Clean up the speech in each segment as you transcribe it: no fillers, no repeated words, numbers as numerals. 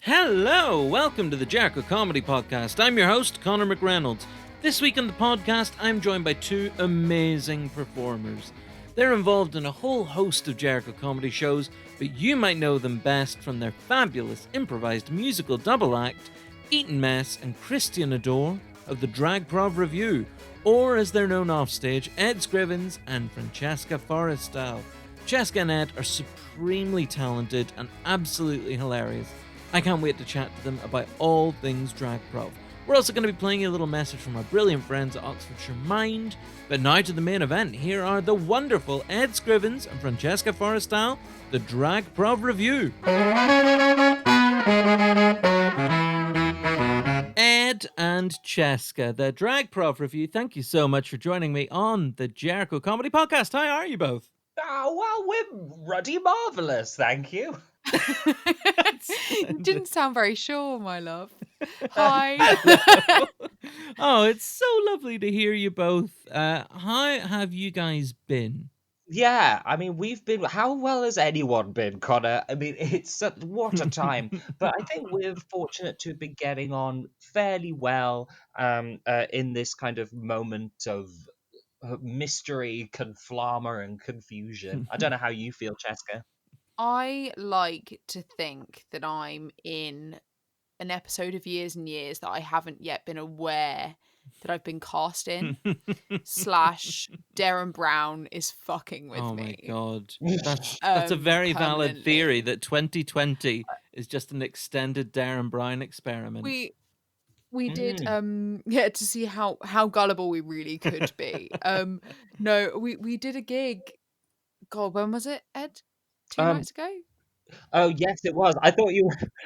Hello, welcome to the Jericho Comedy Podcast. I'm your host, Connor McReynolds. This week on the podcast, I'm joined by two amazing performers. They're involved in a whole host of Jericho comedy shows, but you might know them best from their fabulous improvised musical double act, Eaton, Messe and Christian Adore of the Dragprov Revue, or as they're known offstage, Ed Scrivens and Francesca Forristal. Francesca and Ed are supremely talented and absolutely hilarious. I can't wait to chat to them about all things Dragprov. We're also going to be playing a little message from our brilliant friends at Oxfordshire Mind. But now to the main event. Here are the wonderful Ed Scrivens and Francesca Forristal, the Dragprov Revue. Ed and Cheska, the Dragprov Revue, thank you so much for joining me on the Jericho Comedy Podcast. How are you both? Oh, well, we're ruddy marvellous, thank you. Didn't sound very sure, my love. Hi. Oh, it's so lovely to hear you both. How have you guys been? Yeah, I mean, we've been. How well has anyone been, Connor? I mean, what a time. But I think we're fortunate to be getting on fairly well in this kind of moment of mystery, conflama, and confusion. I don't know how you feel, Cheska. I like to think that I'm in an episode of Years and Years that I haven't yet been aware that I've been cast in. / Darren Brown is fucking with me. Oh my god. That's a very valid theory that 2020 is just an extended Darren Brown experiment. We did to see how gullible we really could be. No, we did a gig. God, when was it, Ed? 2 nights ago? Oh, yes, it was. I thought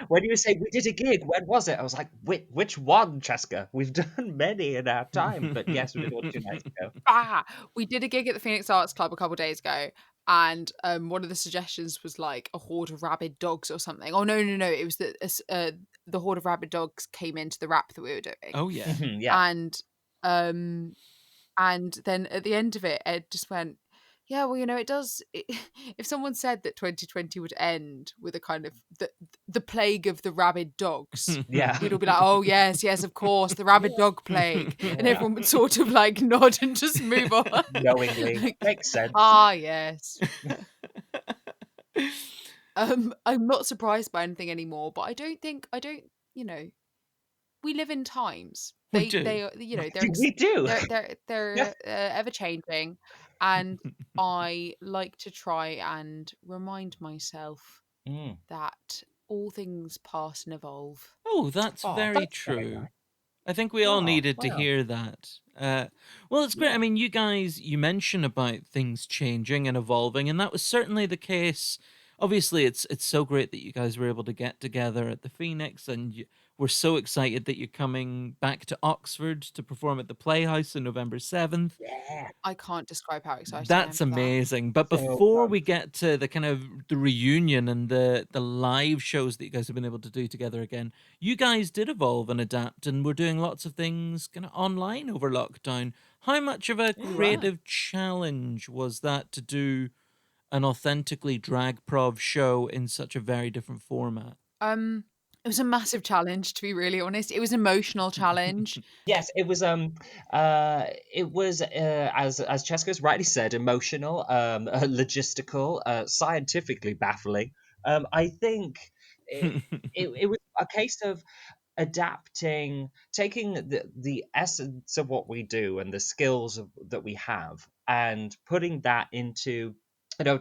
when you were saying we did a gig, when was it? I was like, which one, Cheska? We've done many in our time, but yes, we did one 2 nights ago. We did a gig at the Phoenix Arts Club a couple of days ago, and one of the suggestions was like a horde of rabid dogs or something. Oh, no, it was that the horde of rabid dogs came into the rap that we were doing. Oh, yeah. Yeah. And then at the end of it, Ed just went, yeah, well, it does. If someone said that 2020 would end with a kind of the plague of the rabid dogs, Yeah, we'd all be like, oh, yes, of course, the rabid dog plague. And everyone would sort of like nod and just move on. Knowingly. Makes sense. Yes. I'm not surprised by anything anymore, but I don't, we live in times. We do. We do. They're ever changing. And I like to try and remind myself that all things pass and evolve. Oh, that's very true. Very nice. I think we all needed to hear that. Well, it's great. I mean, you mentioned about things changing and evolving, and that was certainly the case. Obviously, it's so great that you guys were able to get together at the Phoenix, and we're so excited that you're coming back to Oxford to perform at the Playhouse on November 7th. Yeah. I can't describe how excited That's I am for amazing. that. But before we get to the kind of the reunion and the live shows that you guys have been able to do together again, you guys did evolve and adapt, and we're doing lots of things kind of online over lockdown. How much of a creative challenge was that to do an authentically Dragprov show in such a very different format? It was a massive challenge, to be really honest. It was an emotional challenge. Yes, it was as Cheska's rightly said, emotional, logistical, scientifically baffling. I think it was a case of adapting, taking the essence of what we do and the skills that we have, and putting that into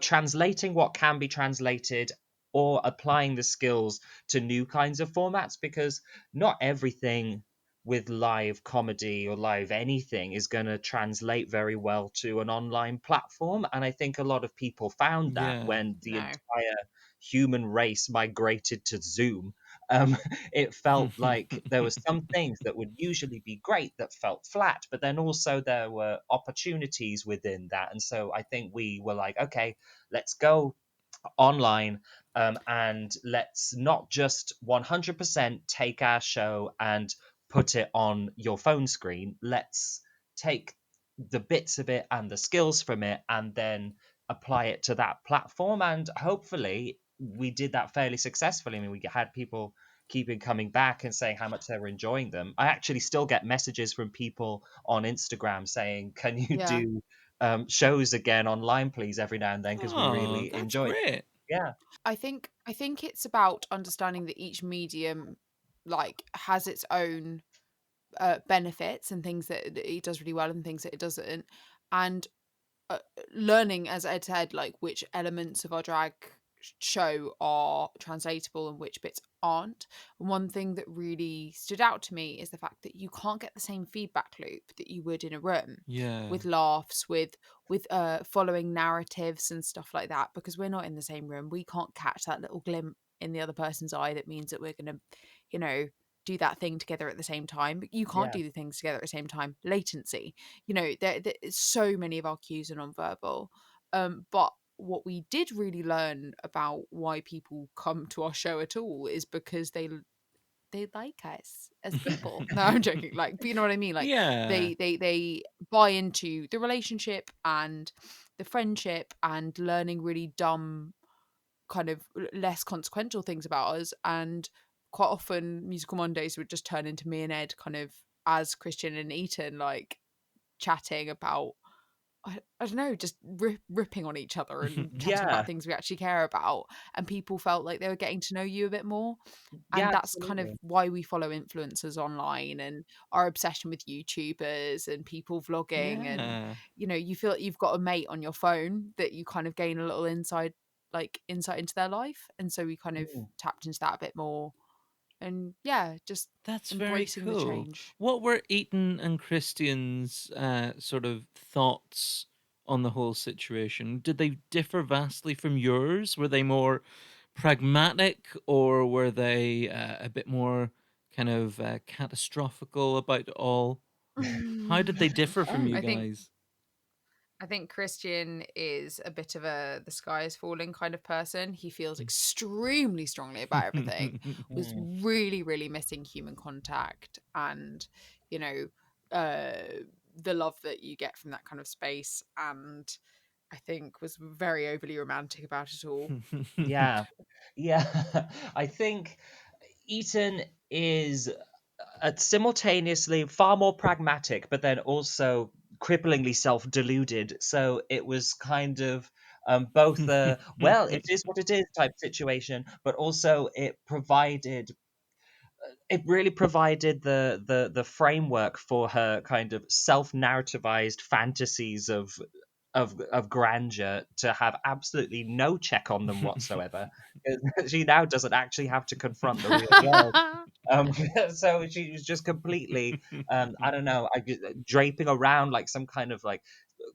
translating what can be translated, or applying the skills to new kinds of formats, because not everything with live comedy or live anything is going to translate very well to an online platform. And I think a lot of people found that when the entire human race migrated to Zoom. It felt like there were some things that would usually be great that felt flat, but then also there were opportunities within that. And so I think we were like, okay, let's go online, and let's not just 100% take our show and put it on your phone screen. Let's take the bits of it and the skills from it, and then apply it to that platform. And hopefully we did that fairly successfully. I mean, we had people keeping coming back and saying how much they were enjoying them. I actually still get messages from people on Instagram saying, can you Yeah. do shows again online, please, every now and then, because we Oh, really that's enjoyed it. great. Yeah. I think it's about understanding that each medium like has its own benefits and things that it does really well and things that it doesn't, and learning, as Ed said, like which elements of our drag show are translatable and which bits aren't. And one thing that really stood out to me is the fact that you can't get the same feedback loop that you would in a room Yeah. with laughs, with following narratives and stuff like that, because we're not in the same room. We can't catch that little glint in the other person's eye that means that we're going to, you know, do that thing together at the same time. You can't Yeah. do the things together at the same time. Latency, you know, there so many of our cues are nonverbal. But what we did really learn about why people come to our show at all is because they like us as people. No, I'm joking. Like, but you know what I mean? Like, Yeah. they buy into the relationship and the friendship and learning really dumb, kind of less consequential things about us. And quite often Musical Mondays would just turn into me and Ed kind of as Christian and Eaton, like chatting about, I don't know, just ripping on each other and chatting Yeah. about things we actually care about. And people felt like they were getting to know you a bit more. And Yeah, that's kind of absolutely. why we follow influencers online and our obsession with YouTubers and people vlogging. And, Yeah. you know, you feel like you've got a mate on your phone that you kind of gain a little insight into their life. And so we kind of Mm. tapped into that a bit more. And yeah, just That's very embracing the cool. change. What were Eaton and Christian's sort of thoughts on the whole situation? Did they differ vastly from yours? Were they more pragmatic, or were they a bit more kind of catastrophical about it all? How did they differ from you I think guys? Christian is a bit of a the sky is falling kind of person. He feels extremely strongly about everything. Was Mm. really, really missing human contact and, you know, the love that you get from that kind of space. And I think was very overly romantic about it all. Yeah. Yeah. I think Eaton is simultaneously far more pragmatic, but then also cripplingly self-deluded. So it was kind of both a, well, it is what it is type situation, but also it really provided the framework for her kind of self-narrativized fantasies of grandeur to have absolutely no check on them whatsoever. She now doesn't actually have to confront the real world. Um, so she was just completely, I don't know, draping around like some kind of like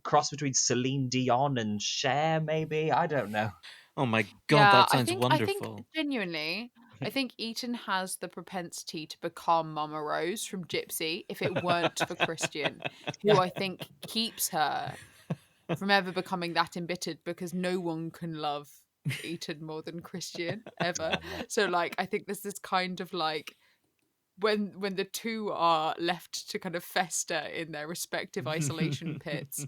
cross between Celine Dion and Cher, maybe. I don't know. Oh my god, Yeah, that sounds I think wonderful. genuinely, I think Eaton has the propensity to become Mama Rose from Gypsy if it weren't for Christian, who Yeah. I think keeps her from ever becoming that embittered, because no one can love Eaton more than Christian ever. Yeah. So like I think there's this kind of like when the two are left to kind of fester in their respective isolation pits,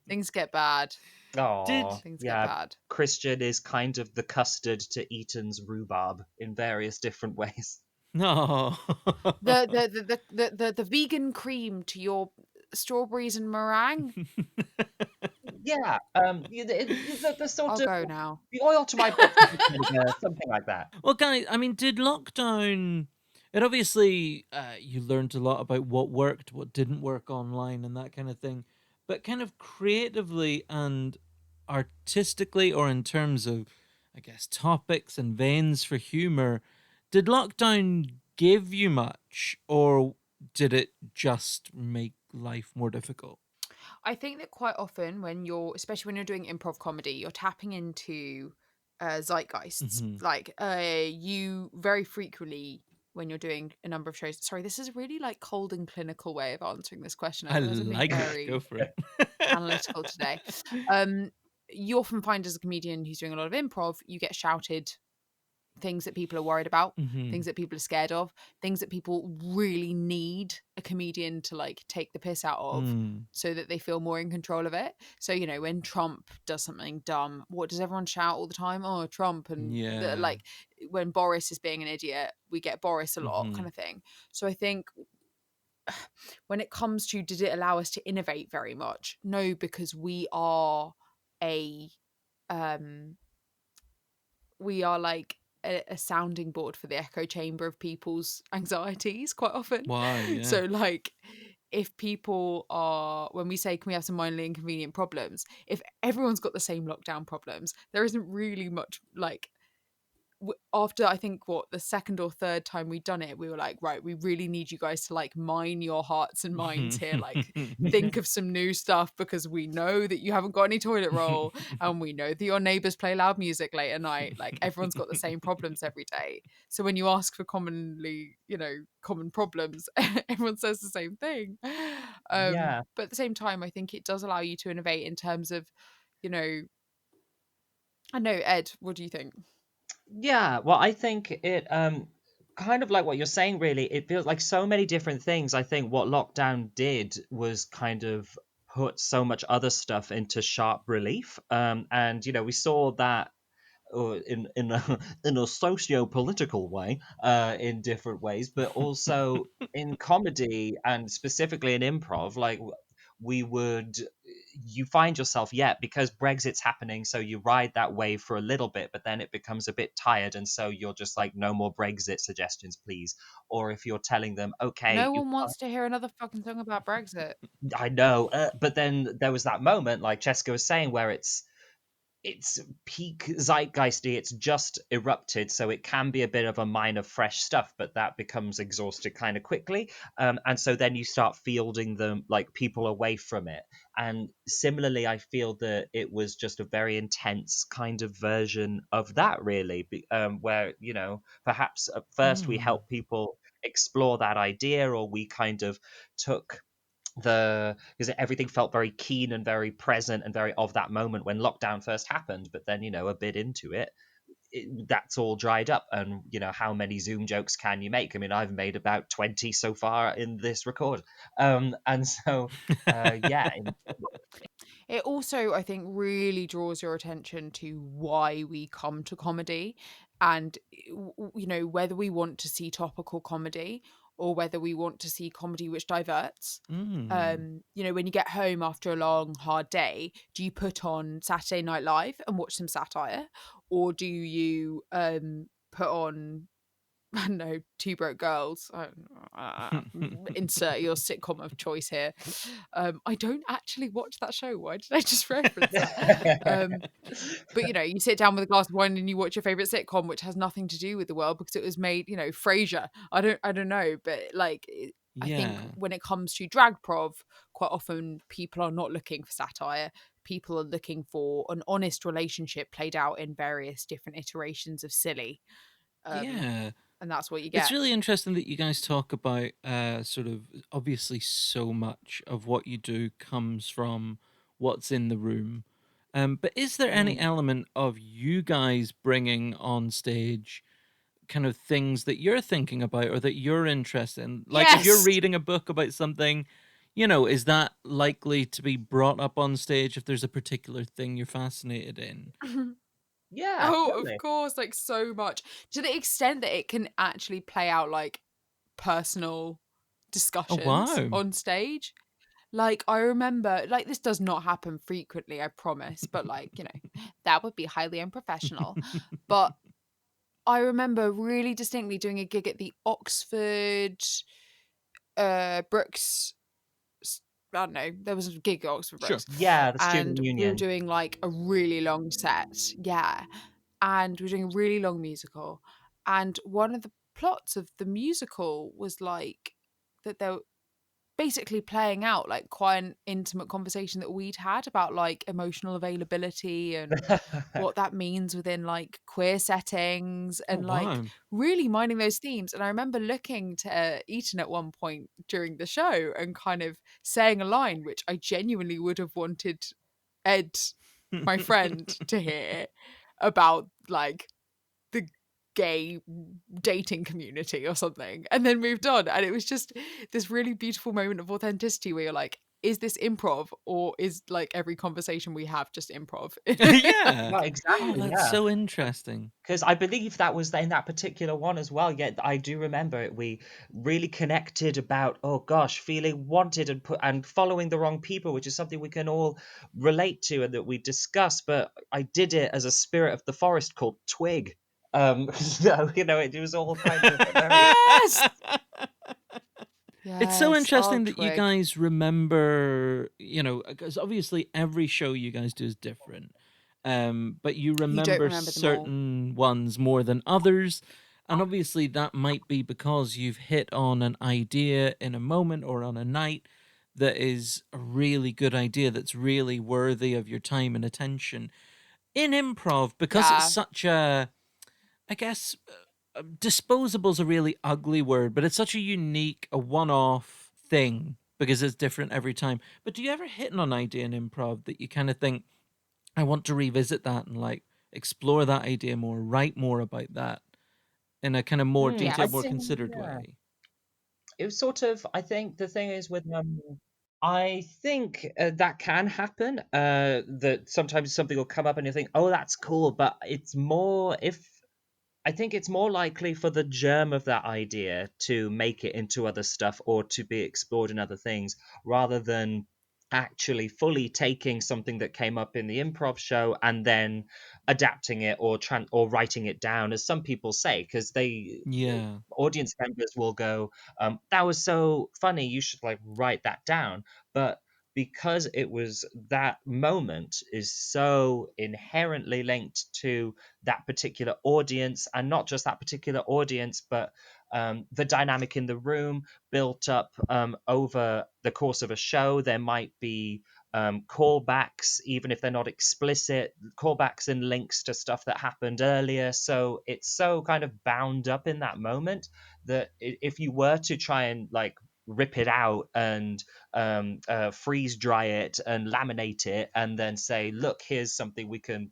things get bad. Did Aw, Things get yeah. bad. Christian is kind of the custard to Eaton's rhubarb in various different ways. no. The vegan cream to your strawberries and meringue. Yeah, the sort I'll of go now. the oil to my bottom vinegar, something like that. Well, guys, I mean, did lockdown? It obviously you learned a lot about what worked, what didn't work online, and that kind of thing. But kind of creatively and artistically, or in terms of, I guess, topics and veins for humor, did lockdown give you much, or did it just make life more difficult? I think that quite often when you're, especially when you're doing improv comedy, you're tapping into zeitgeists. Hmm. Like you very frequently, when you're doing a number of shows. Sorry, this is a really like cold and clinical way of answering this question. I I realize I'm being like it. Go very for it. analytical today. Um, you often find as a comedian who's doing a lot of improv, you get shouted things that people are worried about, Mhm. things that people are scared of, things that people really need a comedian to like take the piss out of Mm. so that they feel more in control of it. So, you know, when Trump does something dumb, what does everyone shout all the time? Oh, Trump. And Yeah. like when Boris is being an idiot, we get Boris a lot, kind of thing. So I think when it comes to, did it allow us to innovate very much? No, because we are like a sounding board for the echo chamber of people's anxieties quite often. Wow, yeah. So like if people are, when we say, can we have some mildly inconvenient problems, if everyone's got the same lockdown problems, there isn't really much like, after I think the second or third time we'd done it, we were like, right, we really need you guys to like mine your hearts and minds here, like think of some new stuff, because we know that you haven't got any toilet roll and we know that your neighbors play loud music late at night. Like everyone's got the same problems every day, so when you ask for common problems, everyone says the same thing. Yeah. But at the same time, I think it does allow you to innovate in terms of, you know, I know, Ed, what do you think? Yeah, well, I think it kind of like what you're saying, really. It feels like so many different things. I think what lockdown did was kind of put so much other stuff into sharp relief. And we saw that in a in a socio-political way, in different ways, but also in comedy and specifically in improv. Like we would, you find yourself, because Brexit's happening, so you ride that wave for a little bit, but then it becomes a bit tired, and so you're just like, no more Brexit suggestions, please. Or if you're telling them, okay, No one wants to hear another fucking song about Brexit. I know, but then there was that moment, like Cheska was saying, where it's peak zeitgeisty, it's just erupted, so it can be a bit of a mine of fresh stuff, but that becomes exhausted kind of quickly. And so then you start fielding them, like, people away from it. And similarly, I feel that it was just a very intense kind of version of that, really, where, perhaps at first we helped people explore that idea, or we kind of took because everything felt very keen and very present and very of that moment when lockdown first happened, but then a bit into that's all dried up. And how many Zoom jokes can you make? I mean, I've made about 20 so far in this record. And so yeah. It also, I think, really draws your attention to why we come to comedy, and whether we want to see topical comedy or whether we want to see comedy which diverts. When you get home after a long hard day, do you put on Saturday Night Live and watch some satire, or do you put on, I don't know, Two Broke Girls? Insert your sitcom of choice here. I don't actually watch that show. Why did I just reference that? But you sit down with a glass of wine and you watch your favorite sitcom, which has nothing to do with the world because it was made, Frasier. I don't know, but like, I think when it comes to Dragprov, quite often people are not looking for satire. People are looking for an honest relationship played out in various different iterations of silly. And that's what you get. It's really interesting that you guys talk about sort of, obviously so much of what you do comes from what's in the room. But is there any element of you guys bringing on stage kind of things that you're thinking about or that you're interested in? Like, if you're reading a book about something, is that likely to be brought up on stage if there's a particular thing you're fascinated in? Yeah. Oh, Totally. of course, like so much. To the extent that it can actually play out like personal discussions on stage. Like, I remember, like, this does not happen frequently, I promise, but like, that would be highly unprofessional. But I remember really distinctly doing a gig at the Oxford Brooks. I don't know, there was a gig at Oxford Brooks. Yeah, the And student we were union. doing like a really long set. Yeah. And we were doing a really long musical. And one of the plots of the musical was like that there basically playing out like quite an intimate conversation that we'd had about like emotional availability and what that means within like queer settings and like really minding those themes. And I remember looking to Eaton at one point during the show and kind of saying a line which I genuinely would have wanted Ed, my friend, to hear about like the gay dating community or something, and then moved on. And it was just this really beautiful moment of authenticity where you're like, is this improv, or is like every conversation we have just improv? Yeah. No, Oh, exactly. that's Yeah. so interesting. Because I believe that was in that particular one as well. Yet I do remember it. We really connected about, oh gosh, feeling wanted and following the wrong people, which is something we can all relate to and that we discuss. But I did it as a spirit of the forest called Twig. So it was all kind of very. Yes. It's so Yes. interesting Oh, that you Twig. guys remember, because obviously every show you guys do is different. But you You don't remember remember them all. certain ones more than others. And obviously that might be because you've hit on an idea in a moment or on a night that is a really good idea that's really worthy of your time and attention. In improv, because it's Yeah. such a, I guess, disposable's a really ugly word, but it's such a unique, a one-off thing because it's different every time. But do you ever hit on an idea in improv that you kind of think, I want to revisit that and like explore that idea more, write more about that in a kind of more I detailed, more think, considered yeah. way? It was sort of, I think the thing is with I think that can happen. That sometimes something will come up and you think, oh, that's cool, but it's more if I think it's more likely for the germ of that idea to make it into other stuff or to be explored in other things rather than actually fully taking something that came up in the improv show and then adapting it or writing it down, as some people say, because Yeah. audience members will go, that was so funny, you should like write that down. But because it was that moment is so inherently linked to that particular audience, and not just that particular audience, but the dynamic in the room built up over the course of a show. There might be callbacks, even if they're not explicit, callbacks and links to stuff that happened earlier. So it's so kind of bound up in that moment that if you were to try and like rip it out and freeze dry it and laminate it and then say, look, here's something we can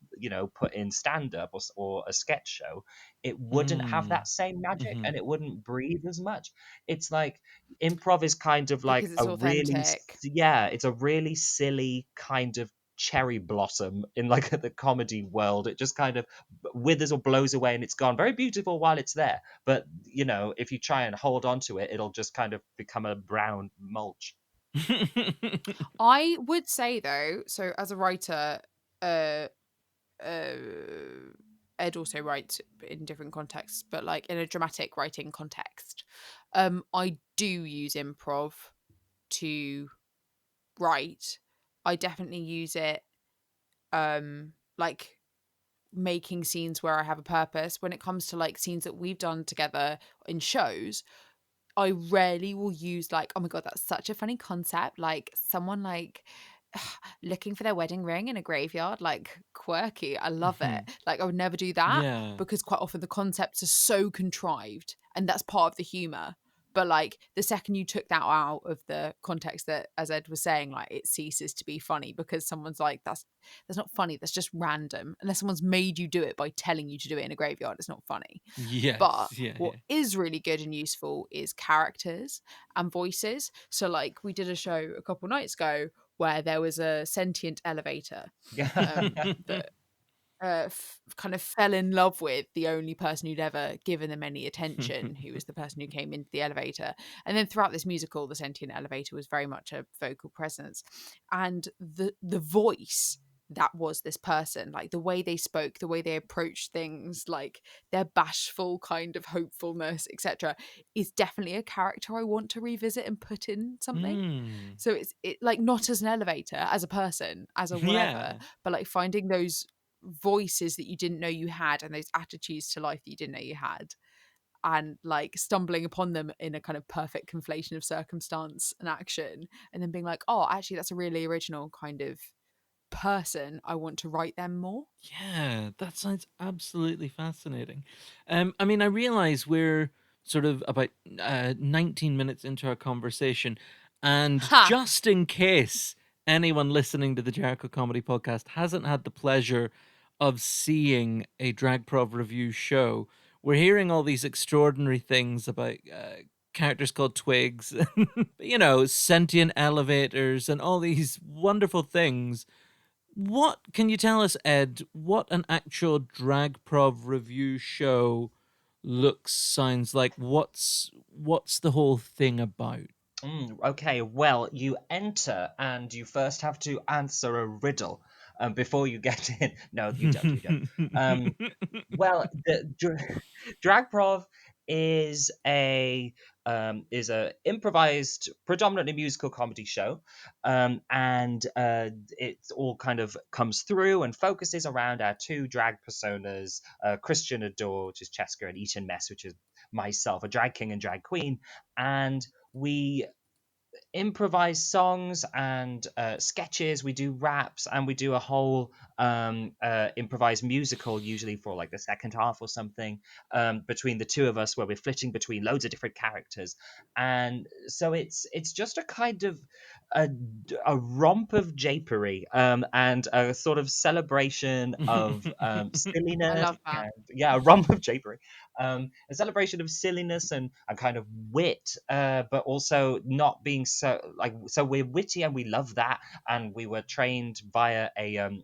put in stand up or a sketch show, it wouldn't have Mm. that same magic Hmm. and it wouldn't breathe as much. It's like improv is kind of like Because it's authentic. it's a really silly kind of cherry blossom in like the comedy world. It just kind of withers or blows away and it's gone. Very beautiful while it's there, but if you try and hold on to it, it'll just kind of become a brown mulch. I would say though, so as a writer, uh, Ed also writes in different contexts, but like in a dramatic writing context, I do use improv to write. I definitely use it, like making scenes where I have a purpose. When it comes to like scenes that we've done together in shows, I rarely will use like, oh my god, that's such a funny concept. Like someone like looking for their wedding ring in a graveyard, like quirky. I love it. Like I would never do that Yeah. because quite often the concepts are so contrived and that's part of the humor. But like the second you took that out of the context, that as Ed was saying, like it ceases to be funny because someone's like, that's not funny, that's just random. Unless someone's made you do it by telling you to do it in a graveyard, it's not funny. Yes. But Yeah. what is really good and useful is characters and voices. So like we did a show a couple nights ago where there was a sentient elevator that kind of fell in love with the only person who'd ever given them any attention, who was the person who came into the elevator. And then throughout this musical, the sentient elevator was very much a vocal presence. And the voice that was this person, like the way they spoke, the way they approached things, like their bashful kind of hopefulness, etc., is definitely a character I want to revisit and put in something. So it's like not as an elevator, as a person, as a whatever, but like finding those voices that you didn't know you had and those attitudes to life that you didn't know you had, and like stumbling upon them in a kind of perfect conflation of circumstance and action, and then being like, oh, actually that's a really original kind of person, I want to write them more. Yeah, that sounds absolutely fascinating. I mean, I realize we're sort of about 19 minutes into our conversation, and just in case anyone listening to the Jericho Comedy Podcast hasn't had the pleasure of seeing a Dragprov review show, we're hearing all these extraordinary things about characters called twigs, sentient elevators and all these wonderful things. What can you tell us, Ed, what an actual Dragprov review show looks, sounds like? What's the whole thing about? Okay, well, you enter and you first have to answer a riddle before you get in. No, you don't. You don't. Well, Dragprov is a improvised, predominantly musical comedy show, and it all kind of comes through and focuses around our two drag personas, Christian Adore, which is Cheska, and Eaton Messe, which is myself, a drag king and drag queen, and we improvise songs and sketches. We do raps, and we do a whole improvised musical, usually for like the second half or something, between the two of us, where we're flitting between loads of different characters. And so it's just a kind of a, a romp of japery, and a sort of celebration of I silliness. love that. And, yeah, a romp of japery, a celebration of silliness and kind of wit, but also not being so we're witty, and we love that. And we were trained via a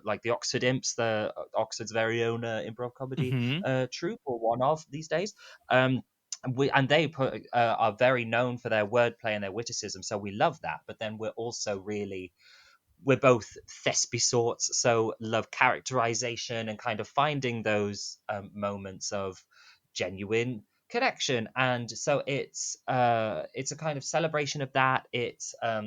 like the Oxford Imps, the Oxford's very own improv comedy Hmm. troupe, or one of these days. And they are very known for their wordplay and their witticism, so we love that. But then we're both thespian sorts, so love characterization and kind of finding those moments of genuine connection. And so it's a kind of celebration of that. It's a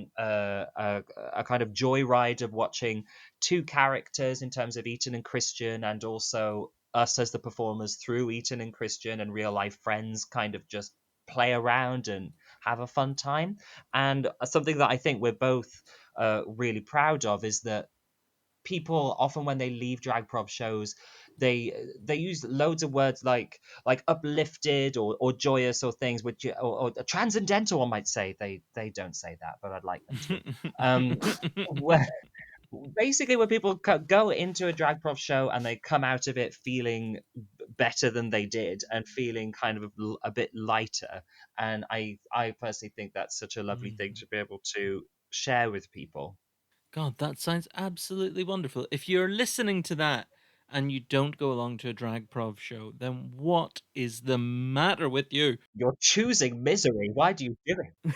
kind of joyride of watching two characters in terms of Eaton and Christian, and also us as the performers through Eaton and Christian and real life friends kind of just play around and have a fun time. And something that I think we're both really proud of is that people often, when they leave Dragprov shows, they use loads of words like uplifted or joyous, or things which, or transcendental, one might say. They don't say that, but I'd like them to. Where basically, when people go into a Dragprov show and they come out of it feeling better than they did, and feeling kind of a bit lighter. And I personally think that's such a lovely thing to be able to share with people. God, that sounds absolutely wonderful. If you're listening to that and you don't go along to a Dragprov show, then what is the matter with you? You're choosing misery. Why do you do it?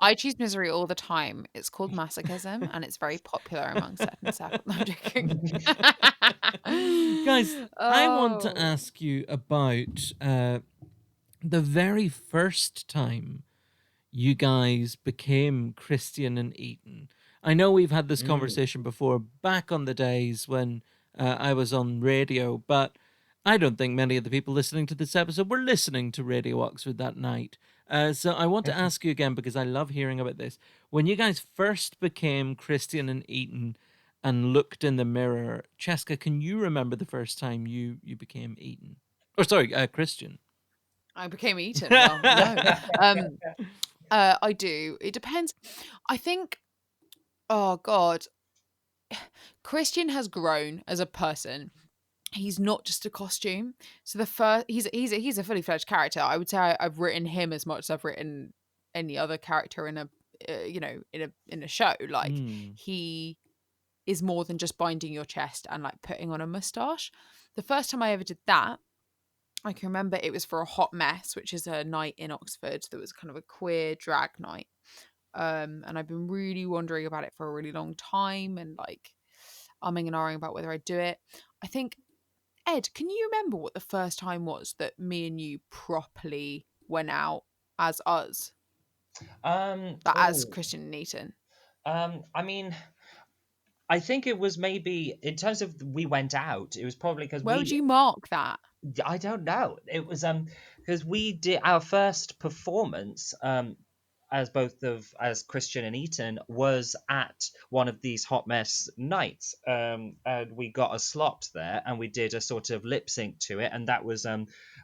I choose misery all the time. It's called masochism, and it's very popular among certain circles. No, I'm joking. Guys, I want to Oh. ask you about the very first time you guys became Christian and Eaton. I know we've had this conversation before, back on the days when I was on radio, but I don't think many of the people listening to this episode were listening to Radio Oxford that night. So I want to ask you again, because I love hearing about this. When you guys first became Christian and Eaton and looked in the mirror, Cheska, can you remember the first time you became Eaton? Or sorry, Christian. I became Eaton. Well, no. I do. It depends. I think. Oh God, Christian has grown as a person. He's not just a costume. So the first, he's a fully fledged character. I would say I've written him as much as I've written any other character in a, in a show. Like he is more than just binding your chest and like putting on a mustache. The first time I ever did that, I can remember it was for a hot mess, which is a night in Oxford that was kind of a queer drag night. And I've been really wondering about it for a really long time, and like umming and ahhing about whether I'd do it. I think, Ed, can you remember what the first time was that me and you properly went out as us? As Christian and Eaton? I mean, I think it was maybe, in terms of we went out, it was probably because Where would you mark that? I don't know. It was because we did our first performance as Christian and Eaton was at one of these hot mess nights, and we got a slot there, and we did a sort of lip sync to it, and that was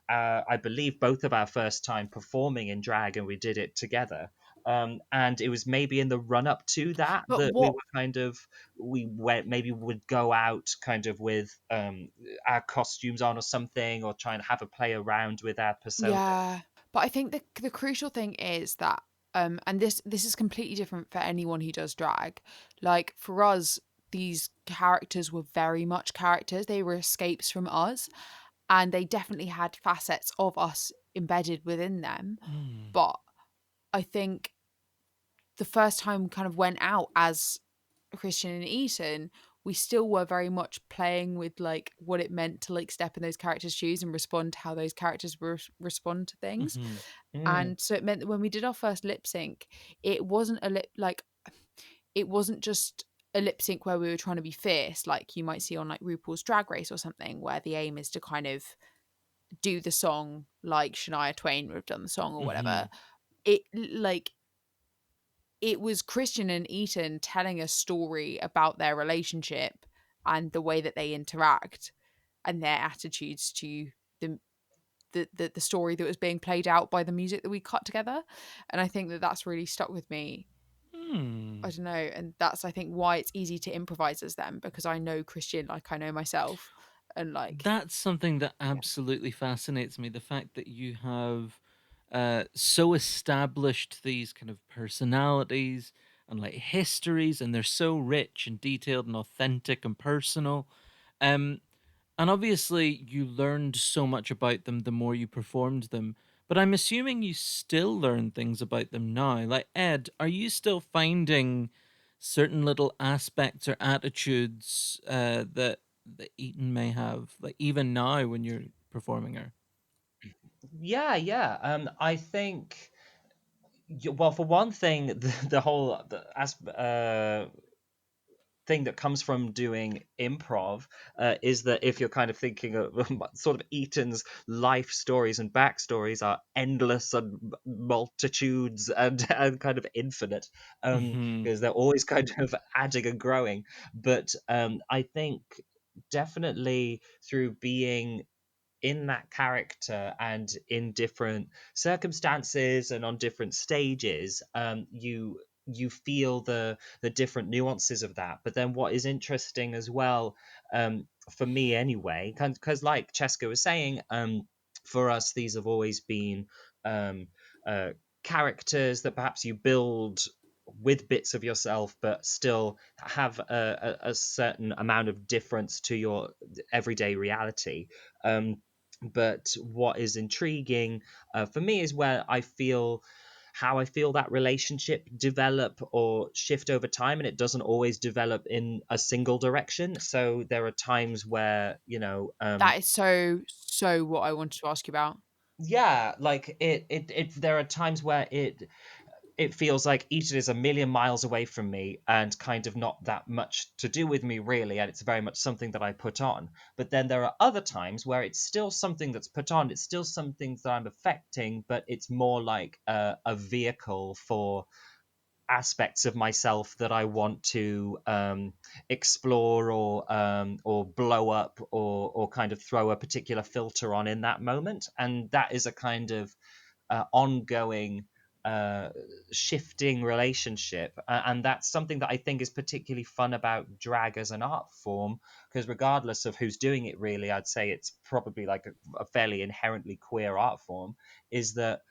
I believe both of our first time performing in drag, and we did it together. And it was maybe in the run up to that But we what? were we went, maybe would go out kind of with our costumes on or something, or try and have a play around with our persona. Yeah. But I think the crucial thing is that and this is completely different for anyone who does drag. Like for us, these characters were very much characters. They were escapes from us, and they definitely had facets of us embedded within them. Mm. But I think the first time we kind of went out as Christian and Eaton, we still were very much playing with like what it meant to like step in those characters' shoes and respond to how those characters respond to things. Mm-hmm. Mm, And so it meant that when we did our first lip sync, it wasn't a lip like it wasn't just a lip sync where we were trying to be fierce, like you might see on like RuPaul's Drag Race or something, where the aim is to kind of do the song like Shania Twain would have done the song or Mm-hmm. whatever. It like it was Christian and Eaton telling a story about their relationship and the way that they interact and their attitudes to the the story that was being played out by the music that we cut together. And I think that that's really stuck with me. Hmm. I don't know, and that's I think why it's easy to improvise as them, because I know Christian like I know myself, and like That's something that yeah. absolutely fascinates me. The fact that you have so established these kind of personalities and like histories, and they're so rich and detailed and authentic and personal. Um, and obviously, you learned so much about them the more you performed them. But I'm assuming you still learn things about them now. Like, Ed, are you still finding certain little aspects or attitudes that Eaton may have, like even now when you're performing her? Yeah. I think, well, for one thing, the whole thing that comes from doing improv is that if you're kind of thinking of sort of Eaton's life stories and backstories are endless and multitudes and kind of infinite, Hmm. because they're always kind of adding and growing. But I think definitely through being in that character and in different circumstances and on different stages, you feel the different nuances of that. But then what is interesting as well, for me anyway, because like Cheska was saying, for us these have always been um, uh, characters that perhaps you build with bits of yourself, but still have a certain amount of difference to your everyday reality. But what is intriguing for me is where I feel how I feel that relationship develop or shift over time, and it doesn't always develop in a single direction. So there are times where, that is so what I wanted to ask you about. yeah, like it there are times where it feels like Eaton is a million miles away from me and kind of not that much to do with me, really. And it's very much something that I put on. But then there are other times where it's still something that's put on. It's still something that I'm affecting, but it's more like a vehicle for aspects of myself that I want to explore or blow up or kind of throw a particular filter on in that moment. And that is a kind of ongoing uh, shifting relationship, and that's something that I think is particularly fun about drag as an art form, because regardless of who's doing it, really, I'd say it's probably like a fairly inherently queer art form, is that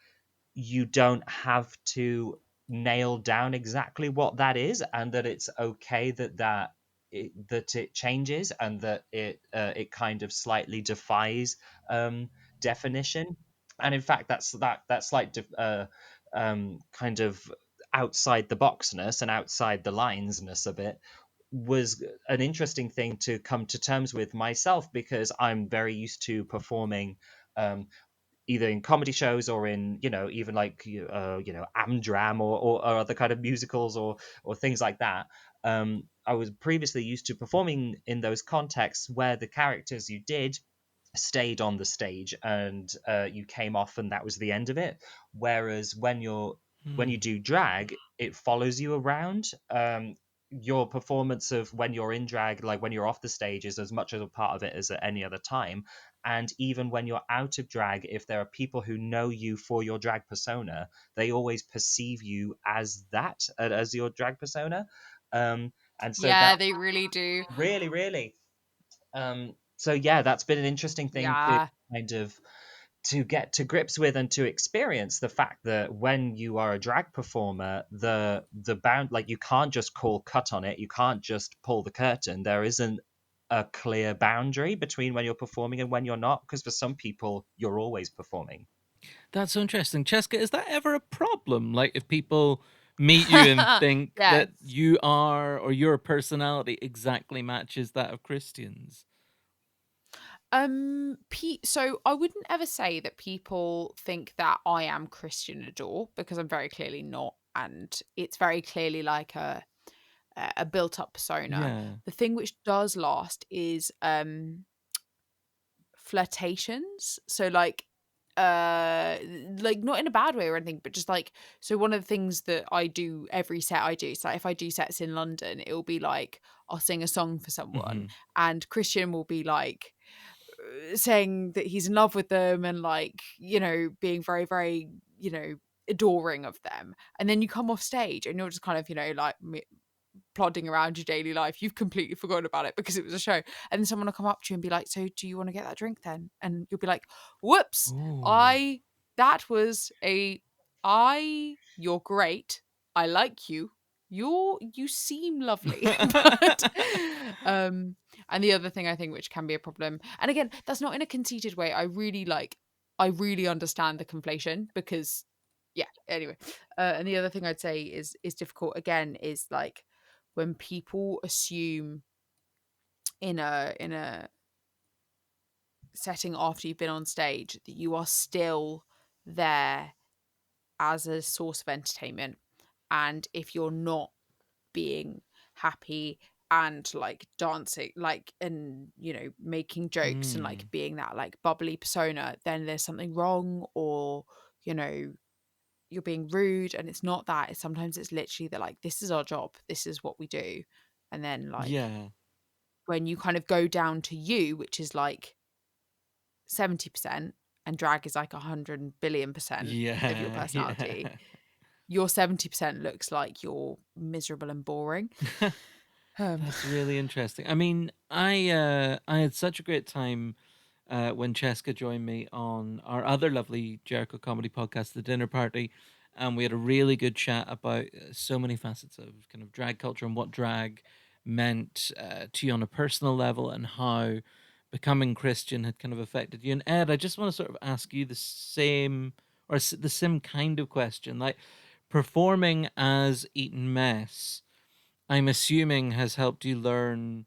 you don't have to nail down exactly what that is, and that it's okay that it changes, and that it kind of slightly defies definition. And in fact, that slight kind of outside the boxness and outside the linesness of it was an interesting thing to come to terms with myself, because I'm very used to performing um, either in comedy shows or in, even like Amdram or other kind of musicals or things like that. I was previously used to performing in those contexts where the characters you did stayed on the stage, and you came off and that was the end of it. Whereas when you Hmm. do drag, it follows you around. Your performance of when you're in drag, like when you're off the stage, is as much of a part of it as at any other time. And even when you're out of drag, if there are people who know you for your drag persona, they always perceive you as that, as your drag persona. And so Yeah, that they really do. really, really. So yeah, that's been an interesting thing to Yeah. kind of to get to grips with and to experience the fact that when you are a drag performer, the bound, like, you can't just call cut on it, you can't just pull the curtain. There isn't a clear boundary between when you're performing and when you're not, because for some people you're always performing. That's so interesting. Cheska, is that ever a problem? Like, if people meet you and think Yes. that you are, or your personality exactly matches that of Christian's? So I wouldn't ever say that people think that I am Christian Adore, because I'm very clearly not, and it's very clearly like a built up persona. Yeah. The thing which does last is flirtations. So like not in a bad way or anything, but just like, so one of the things that I do every set I do, so if I do sets in London, it will be like I'll sing a song for someone, and Christian will be like saying that he's in love with them, and like, you know, being very, very, you know, adoring of them. And then you come off stage and you're just kind of, you know, like plodding around your daily life. You've completely forgotten about it because it was a show. And then someone will come up to you and be like, so do you want to get that drink then? And you'll be like, whoops, Ooh. you're great. I like you. You seem lovely. But and the other thing I think which can be a problem, and again, that's not in a conceited way. I really understand the conflation, because yeah, anyway. And the other thing I'd say is difficult again is like when people assume in a setting after you've been on stage that you are still there as a source of entertainment, and if you're not being happy and like dancing, like, and you know, making jokes and like being that like bubbly persona, then there's something wrong, or you know, you're being rude. And it's not that. Sometimes it's literally that like, this is our job, this is what we do. And then like Yeah. when you kind of go down to you, which is like 70%, and drag is like 100 billion% of your Yeah. personality, Yeah. your 70% looks like you're miserable and boring. That's really interesting. I mean, I had such a great time when Cheska joined me on our other lovely Jericho Comedy Podcast, The Dinner Party, and we had a really good chat about so many facets of kind of drag culture and what drag meant to you on a personal level, and how becoming Christian had kind of affected you. And Ed, I just want to sort of ask you the same, or the same kind of question, like performing as Eaton Mess, I'm assuming has helped you learn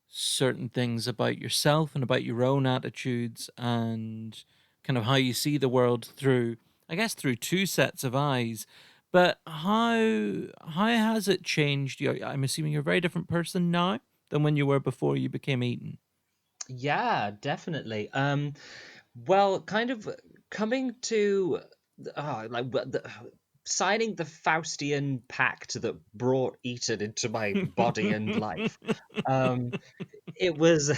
certain things about yourself and about your own attitudes and kind of how you see the world through, I guess, through two sets of eyes. But how has it changed you? I'm assuming you're a very different person now than when you were before you became Eaton. Yeah, definitely. Well, kind of coming to signing the Faustian pact that brought Eaton into my body and life. Um, it was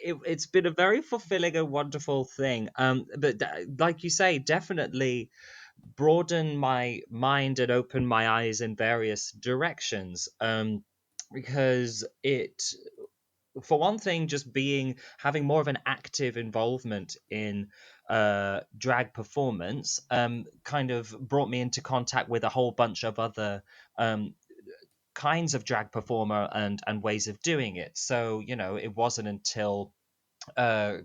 it's been a very fulfilling and wonderful thing. But like you say, definitely broaden my mind and open my eyes in various directions. Because it, for one thing, just having more of an active involvement in drag performance kind of brought me into contact with a whole bunch of other um, kinds of drag performer and ways of doing it. So, you know, it wasn't until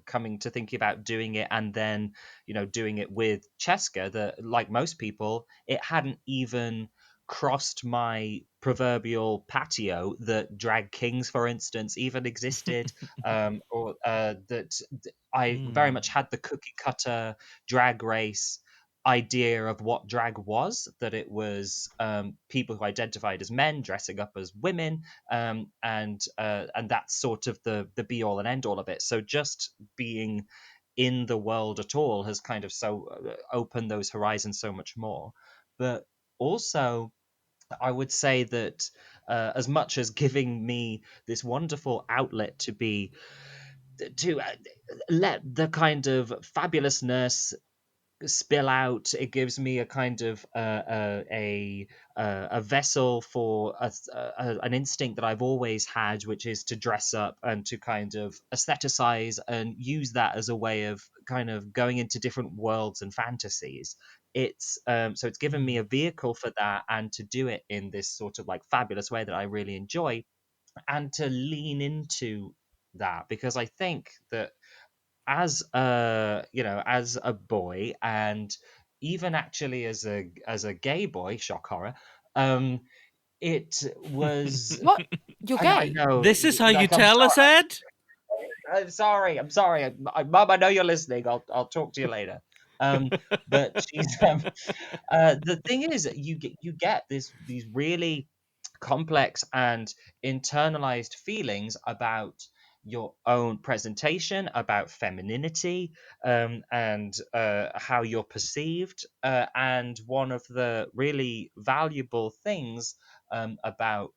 coming to thinking about doing it, and then, you know, doing it with Cheska, that, like most people, it hadn't even crossed my proverbial patio that drag kings, for instance, even existed, or that I very much had the cookie cutter drag race idea of what drag was, that it was people who identified as men dressing up as women, and that's sort of the be all and end all of it. So just being in the world at all has kind of so opened those horizons so much more. But also, I would say that as much as giving me this wonderful outlet to be to let the kind of fabulousness spill out. It gives me a kind of a vessel for an instinct that I've always had, which is to dress up and to kind of aestheticize and use that as a way of kind of going into different worlds and fantasies. It's so it's given me a vehicle for that, and to do it in this sort of like fabulous way that I really enjoy, and to lean into that, because I think that as as a boy, and even actually as a gay boy, shock horror, it was What? You're I gay? know, This is how you like, tell us, Ed? I'm sorry, Mum, I know you're listening. I'll talk to you later. But she's the thing is, you get these really complex and internalized feelings about your own presentation, about femininity, and how you're perceived. And one of the really valuable things about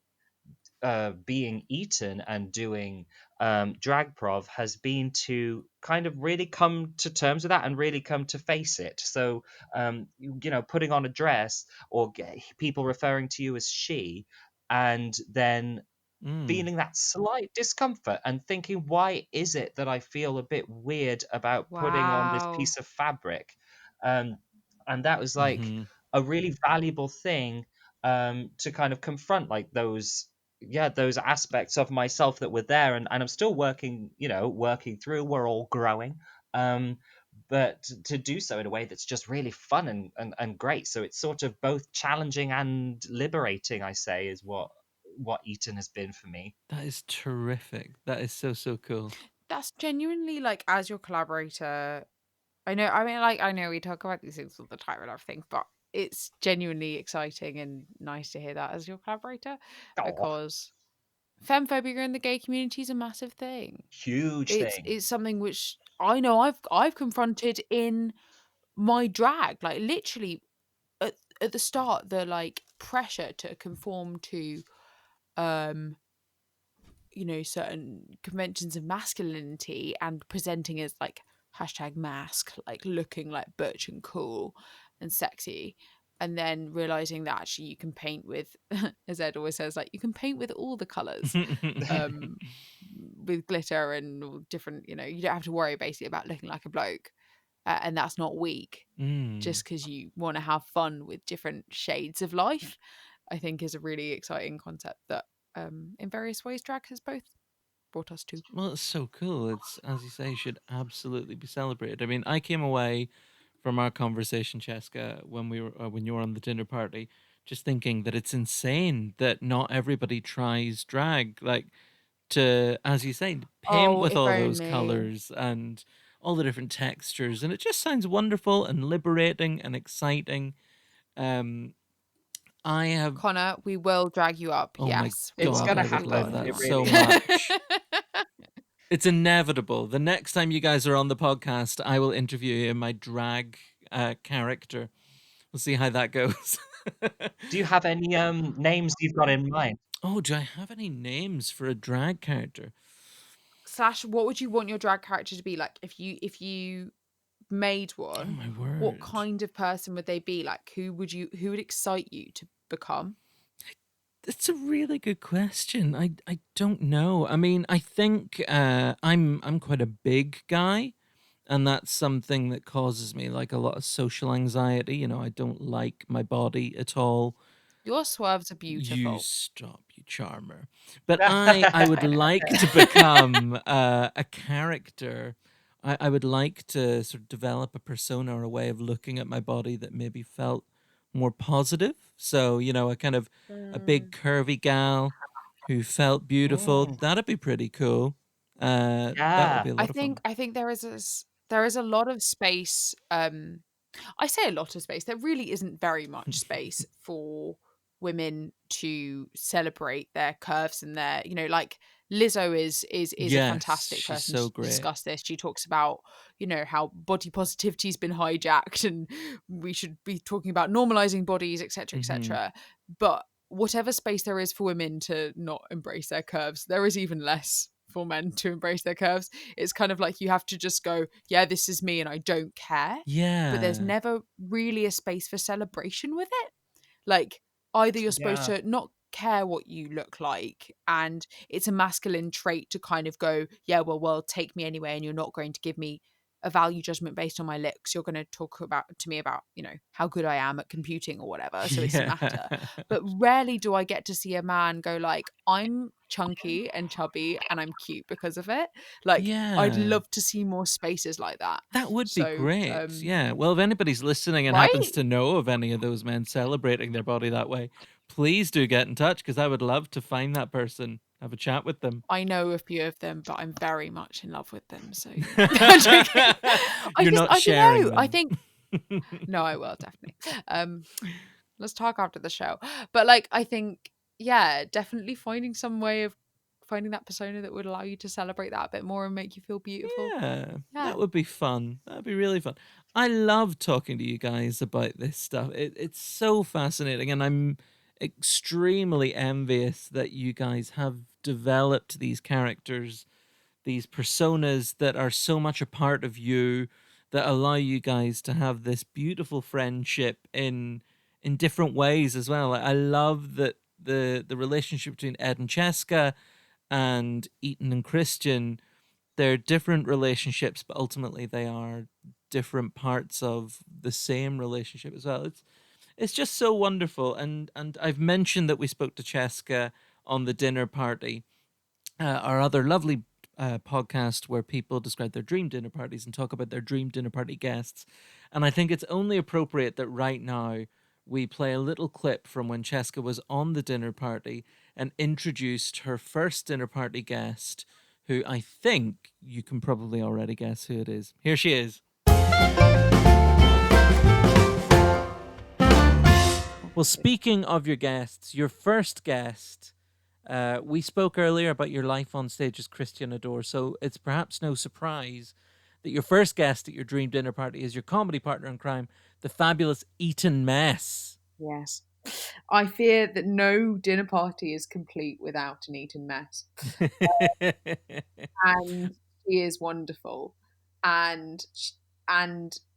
being Eaton and doing Dragprov has been to kind of really come to terms with that and really come to face it. So, putting on a dress, or people referring to you as she, and then feeling that slight discomfort and thinking, why is it that I feel a bit weird about putting on this Wow. piece of fabric? Um, and that was like Mm-hmm. a really valuable thing, to kind of confront, like those aspects of myself that were there, and I'm still working through. We're all growing. But to do so in a way that's just really fun and great. So it's sort of both challenging and liberating, I say, is what Eaton has been for me. That is terrific. That is so, so cool. That's genuinely, like, as your collaborator. I know we talk about these things all the time and everything, but it's genuinely exciting and nice to hear that as your collaborator, Oh, because femphobia in the gay community is a massive thing. huge thing. It's something which I know I've confronted in my drag, like literally at the start, the like pressure to conform to um certain conventions of masculinity and presenting as like #mask, like looking like butch and cool and sexy, and then realizing that actually you can paint with, as Ed always says, like you can paint with all the colors, um with glitter and all different, you don't have to worry basically about looking like a bloke, and that's not weak just because you want to have fun with different shades of life. I think is a really exciting concept that, in various ways, drag has both brought us to. Well, it's so cool. It's, as you say, should absolutely be celebrated. I mean, I came away from our conversation, Cheska, when you were on the dinner party, just thinking that it's insane that not everybody tries drag, like to, as you say, paint Oh, with if all those only. colors and all the different textures, and it just sounds wonderful and liberating and exciting. Um, I have, Connor, we will drag you up. oh my Yes, we It's will God, gonna I would 100% love drag happen. you that It up. so really is. much. It's inevitable. The next time you guys are on the podcast, I will interview you in my drag character. We'll see how that goes. Do you have any names you've got in mind? Oh, do I have any names for a drag character? Slash, what would you want your drag character to be like if you made Oh one? my What word. kind of person would they be? Like, who would excite you to become? It's a really good question. I don't know. I mean, I think I'm quite a big guy, and that's something that causes me like a lot of social anxiety. I don't like my body at all. Your swerves are You beautiful. stop, you charmer. But I would like to become a character. I would like to sort of develop a persona or a way of looking at my body that maybe felt more positive. So, a kind of a big Mm. curvy gal who felt beautiful. Mm, That'd be pretty cool. That would yeah. be a lot of fun. I think there is a lot of space. I say a lot of space. There really isn't very much space for women to celebrate their curves and their, like Lizzo is a Yes, fantastic she's person so to great. discuss this. She talks about, how body positivity's been hijacked and we should be talking about normalizing bodies, etc., Hmm. etc. But whatever space there is for women to not embrace their curves, there is even less for men to embrace their curves. It's kind of like you have to just go, yeah, this is me and I don't care. Yeah. But there's never really a space for celebration with it. Like, either you're supposed to not care what you look like, and it's a masculine trait to kind of go, yeah, well, take me anyway, and you're not going to give me a value judgment based on my looks. You're going to talk to me about, how good I am at computing or whatever. So it doesn't matter. But rarely do I get to see a man go like, I'm chunky and chubby and I'm cute because of it. Like, I'd love to see more spaces like that. That would be great. Yeah. Well, if anybody's listening and happens to know of any of those men celebrating their body that way, please do get in touch, because I would love to find that person, have a chat with them. I know a few of them, but I'm very much in love with them. So you're not sharing them. I think no, I will definitely. Let's talk after the show. But like, I think, yeah, definitely finding some way of finding that persona that would allow you to celebrate that a bit more and make you feel beautiful. Yeah, that would be fun. That'd be really fun. I love talking to you guys about this stuff. It's so fascinating, and I'm extremely envious that you guys have developed these characters, these personas that are so much a part of you, that allow you guys to have this beautiful friendship in different ways as well. I love that the relationship between Ed and Cheska and Eaton and Christian, they're different relationships, but ultimately they are different parts of the same relationship as well. It's just so wonderful. And I've mentioned that we spoke to Cheska on the dinner party, our other lovely podcast where people describe their dream dinner parties and talk about their dream dinner party guests. And I think it's only appropriate that right now we play a little clip from when Cheska was on the dinner party and introduced her first dinner party guest, who I think you can probably already guess who it is. Here she is. Well, speaking of your guests, your first guest, we spoke earlier about your life on stage as Christian Adore, so it's perhaps no surprise that your first guest at your dream dinner party is your comedy partner in crime, the fabulous Eaton Messe. Yes. I fear that no dinner party is complete without an Eaton Messe. And she is wonderful. And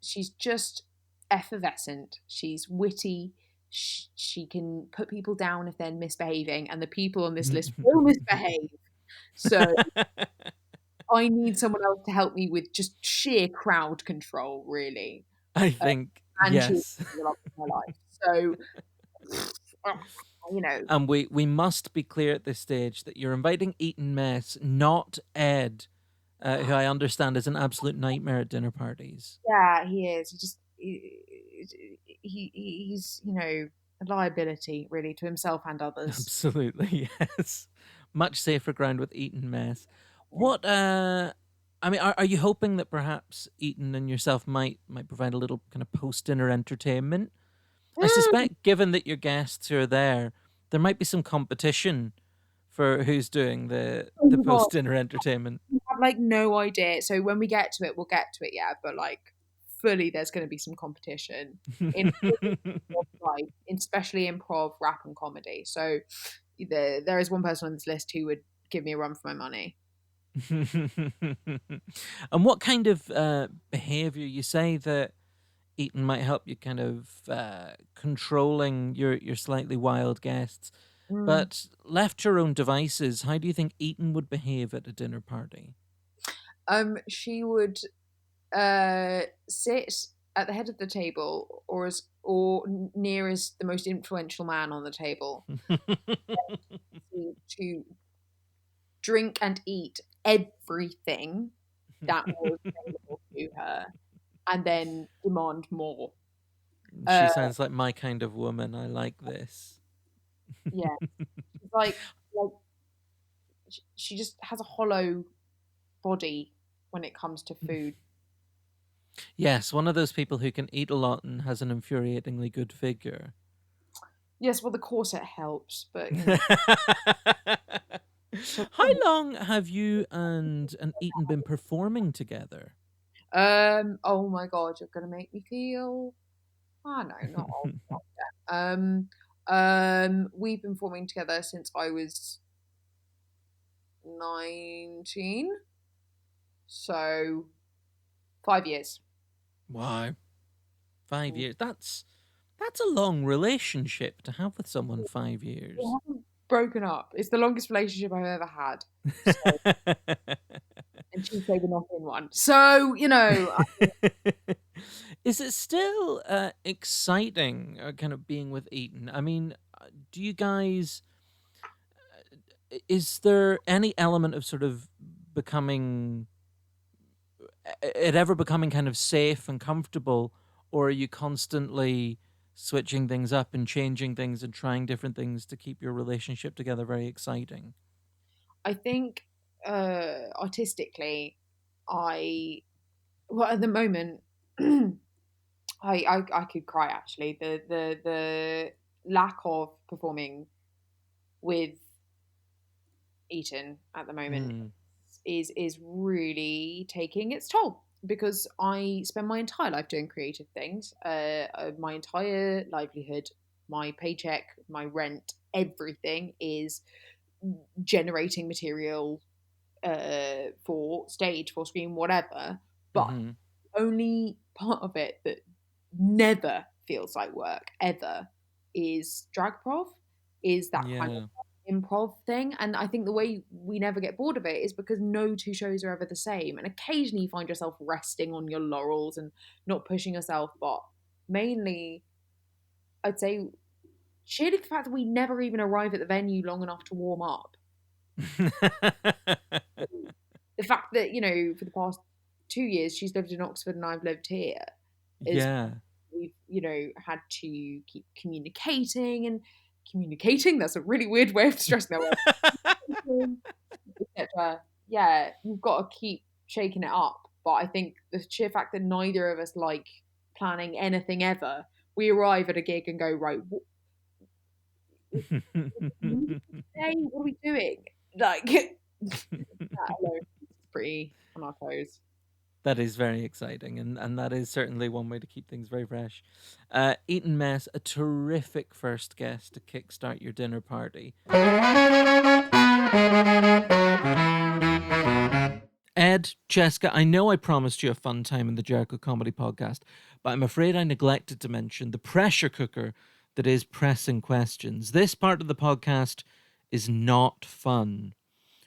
she's just effervescent. She's witty. She can put people down if they're misbehaving, and the people on this list will misbehave. So I need someone else to help me with just sheer crowd control, really. I think, and yes. she's the love of my life. So, And we must be clear at this stage that you're inviting Eaton Messe, not Ed, who I understand is an absolute nightmare at dinner parties. Yeah, he is. He's a liability really to himself and others. Absolutely, yes. Much safer ground with Eaton Messe. What I mean, are you hoping that perhaps Eaton and yourself might provide a little kind of post-dinner entertainment? I suspect, given that your guests are there might be some competition for who's doing the post-dinner entertainment. I have no idea. So when we get to it, we'll get to it, yeah. But fully, there's going to be some competition in especially improv, rap, and comedy. So there is one person on this list who would give me a run for my money. And what kind of behavior, you say that Eaton might help you kind of controlling your slightly wild guests, but left to her own devices, how do you think Eaton would behave at a dinner party? She would sit at the head of the table or near as the most influential man on the table to drink and eat everything that was available to her, and then demand more. She sounds like my kind of woman. I like this. Yeah, like she just has a hollow body when it comes to food. Yes, one of those people who can eat a lot and has an infuriatingly good figure. Yes, well, the corset helps, but How long have you and Eaton been performing together? Oh my God, you're gonna make me feel. No, not old. We've been performing together since I was 19. So 5 years. Wow. 5 years. That's a long relationship to have with someone, 5 years. We haven't broken up. It's the longest relationship I've ever had. So, and she's maybe not in one. So, Is it still exciting kind of being with Eaton? I mean, do you guys... Is there any element of sort of becoming... it ever becoming kind of safe and comfortable, or are you constantly switching things up and changing things and trying different things to keep your relationship together very exciting? I think artistically, at the moment, I could cry actually. The lack of performing with Eaton at the moment is really taking its toll, because I spend my entire life doing creative things. My entire livelihood, my paycheck, my rent, everything is generating material for stage, for screen, whatever. But only part of it that never feels like work ever is Dragprov, is that kind of improv thing. And I think the way we never get bored of it is because no two shows are ever the same, and occasionally you find yourself resting on your laurels and not pushing yourself, but mainly I'd say sheerly the fact that we never even arrive at the venue long enough to warm up. The fact that, for the past 2 years she's lived in Oxford and I've lived here is we've had to keep communicating. That's a really weird way of stressing that word. Etc. Yeah, you've got to keep shaking it up. But I think the sheer fact that neither of us like planning anything ever, we arrive at a gig and go, right, what are we doing? Like, that alone is pretty on our toes. That is very exciting, and that is certainly one way to keep things very fresh. Eaton Messe, a terrific first guest to kickstart your dinner party. Ed, Jessica, I know I promised you a fun time in the Jericho Comedy Podcast, but I'm afraid I neglected to mention the pressure cooker that is pressing questions. This part of the podcast is not fun.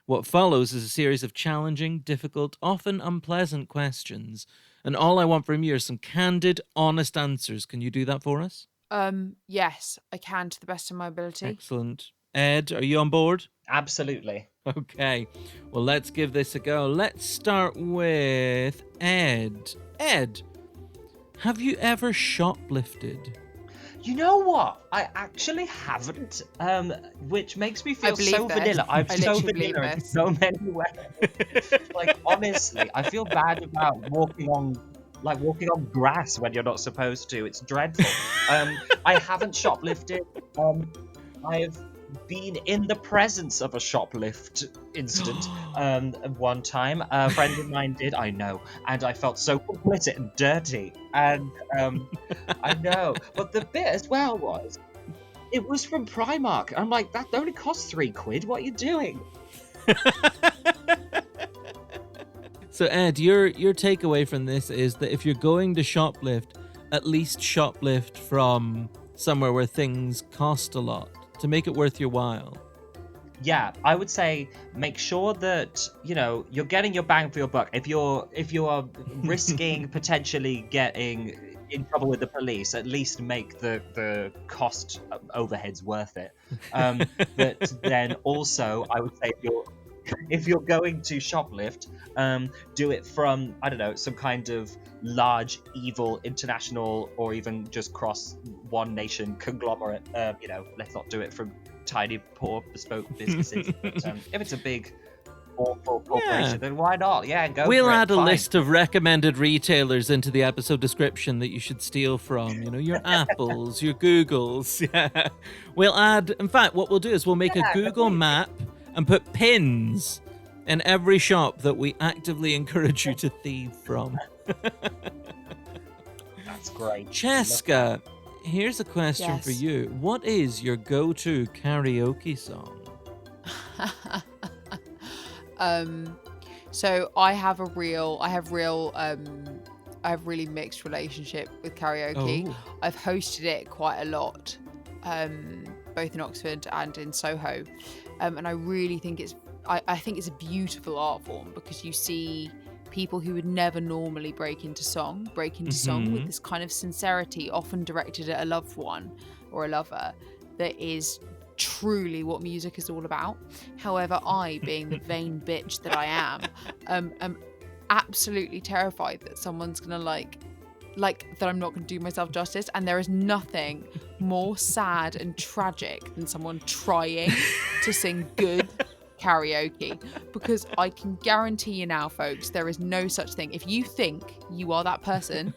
What follows is a series of challenging, difficult, often unpleasant questions. And all I want from you are some candid, honest answers. Can you do that for us? Yes, I can, to the best of my ability. Excellent. Ed, are you on board? Absolutely. Okay. Well, let's give this a go. Let's start with Ed. Ed, have you ever shoplifted? You know what? I actually haven't, which makes me feel so vanilla. I'm so vanilla in so many ways. Like, honestly, I feel bad about walking on grass when you're not supposed to. It's dreadful. I haven't shoplifted. I've been in the presence of a shoplift incident one time. A friend of mine did, I know, and I felt so complicit and dirty, and I know, but the bit as well was, it was from Primark. I'm like, that only costs £3. What are you doing? So Ed, your takeaway from this is that if you're going to shoplift, at least shoplift from somewhere where things cost a lot, to make it worth your while. Yeah, I would say make sure that, you're getting your bang for your buck. If you're risking potentially getting in trouble with the police, at least make the cost overheads worth it. But then also, I would say if you're going to shoplift, do it from, I don't know, some kind of large, evil, international, or even just cross one nation conglomerate. Let's not do it from tiny, poor, bespoke businesses. But, if it's a big, awful corporation, then why not? Yeah, go for it. We'll add a list of recommended retailers into the episode description that you should steal from. Your Apples, your Googles. Yeah. We'll add, in fact, what we'll do is we'll make a Google map and put pins in every shop that we actively encourage you to thieve from. That's great. Jessica, here's a question for you. What is your go-to karaoke song? So I have really mixed relationship with karaoke. Oh. I've hosted it quite a lot, both in Oxford and in Soho, and I really think I think it's a beautiful art form, because you see people who would never normally break into song with this kind of sincerity, often directed at a loved one or a lover, that is truly what music is all about. However, I, being the vain bitch that I am absolutely terrified that someone's gonna like that I'm not gonna do myself justice, and there is nothing more sad and tragic than someone trying to sing good karaoke, because I can guarantee you now, folks, there is no such thing. If you think you are that person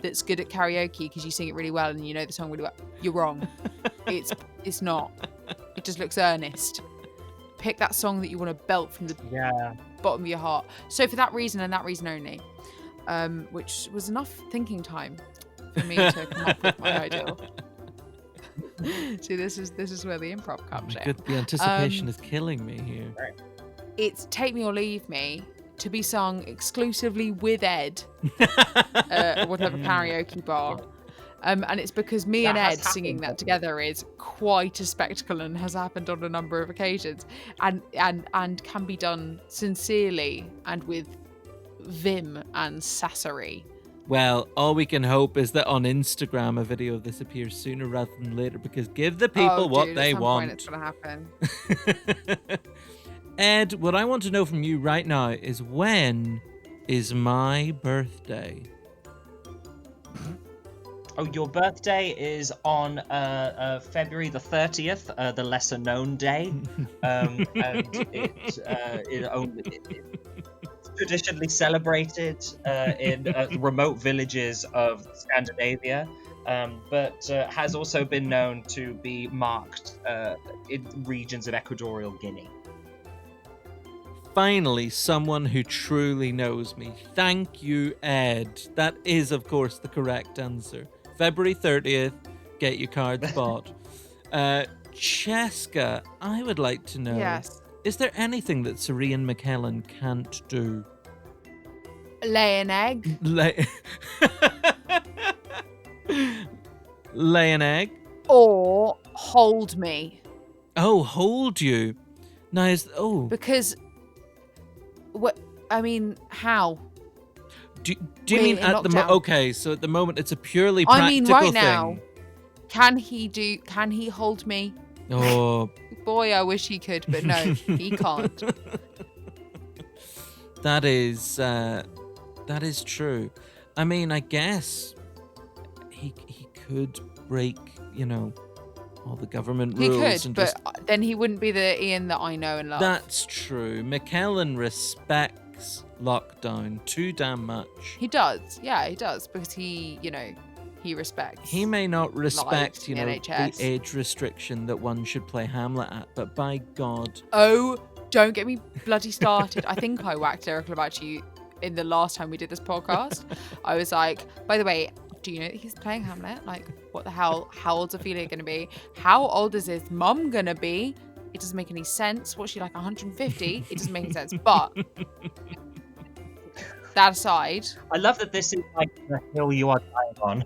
that's good at karaoke because you sing it really well and you know the song really well, you're wrong. It's not. It just looks earnest. Pick that song that you want to belt from the bottom of your heart. So for that reason and that reason only, which was enough thinking time for me to come up with my ideal. See, this is where the improv comes in. Good, the anticipation is killing me here. It's Take Me or Leave Me, to be sung exclusively with Ed, whatever karaoke bar. And it's because me and Ed singing that together is quite a spectacle and has happened on a number of occasions, and can be done sincerely and with vim and sassery. Well, all we can hope is that on Instagram a video of this appears sooner rather than later, because give the people what they want. It's gonna happen. Ed, what I want to know from you right now is, when is my birthday? Oh, your birthday is on February the 30th, the lesser known day, and it's traditionally celebrated in remote villages of Scandinavia, but has also been known to be marked in regions of Equatorial Guinea. Finally, someone who truly knows me. Thank you, Ed. That is, of course, the correct answer. February 30th, get your cards bought. Cheska, I would like to know, Yes. is there anything that Serene McKellen can't do? Lay an egg. Lay an egg? Or hold me. Oh, hold you. Now, Because, how? Do you mean at the moment? Okay, so at the moment it's a purely practical right thing. now, can he hold me? Oh, Boy, I wish he could, but no, he can't. That is true. I mean, I guess he could break, all the government He rules. could, but then he wouldn't be the Ian that I know and love. That's true. McKellen respects lockdown too damn much. He does. Yeah, he does, because he respects. He may not respect, the the NHS. age restriction that one should play Hamlet at, but by God. Oh, don't get me bloody started. I think I whacked Lyrical about you in the last time we did this podcast. I was like, by the way, do you know that he's playing Hamlet? Like, what the hell? How old's Ophelia going to be? How old is his mum going to be? It doesn't make any sense. What's she, like 150? It doesn't make any sense. But that aside, I love that this is like the hill you are dying on.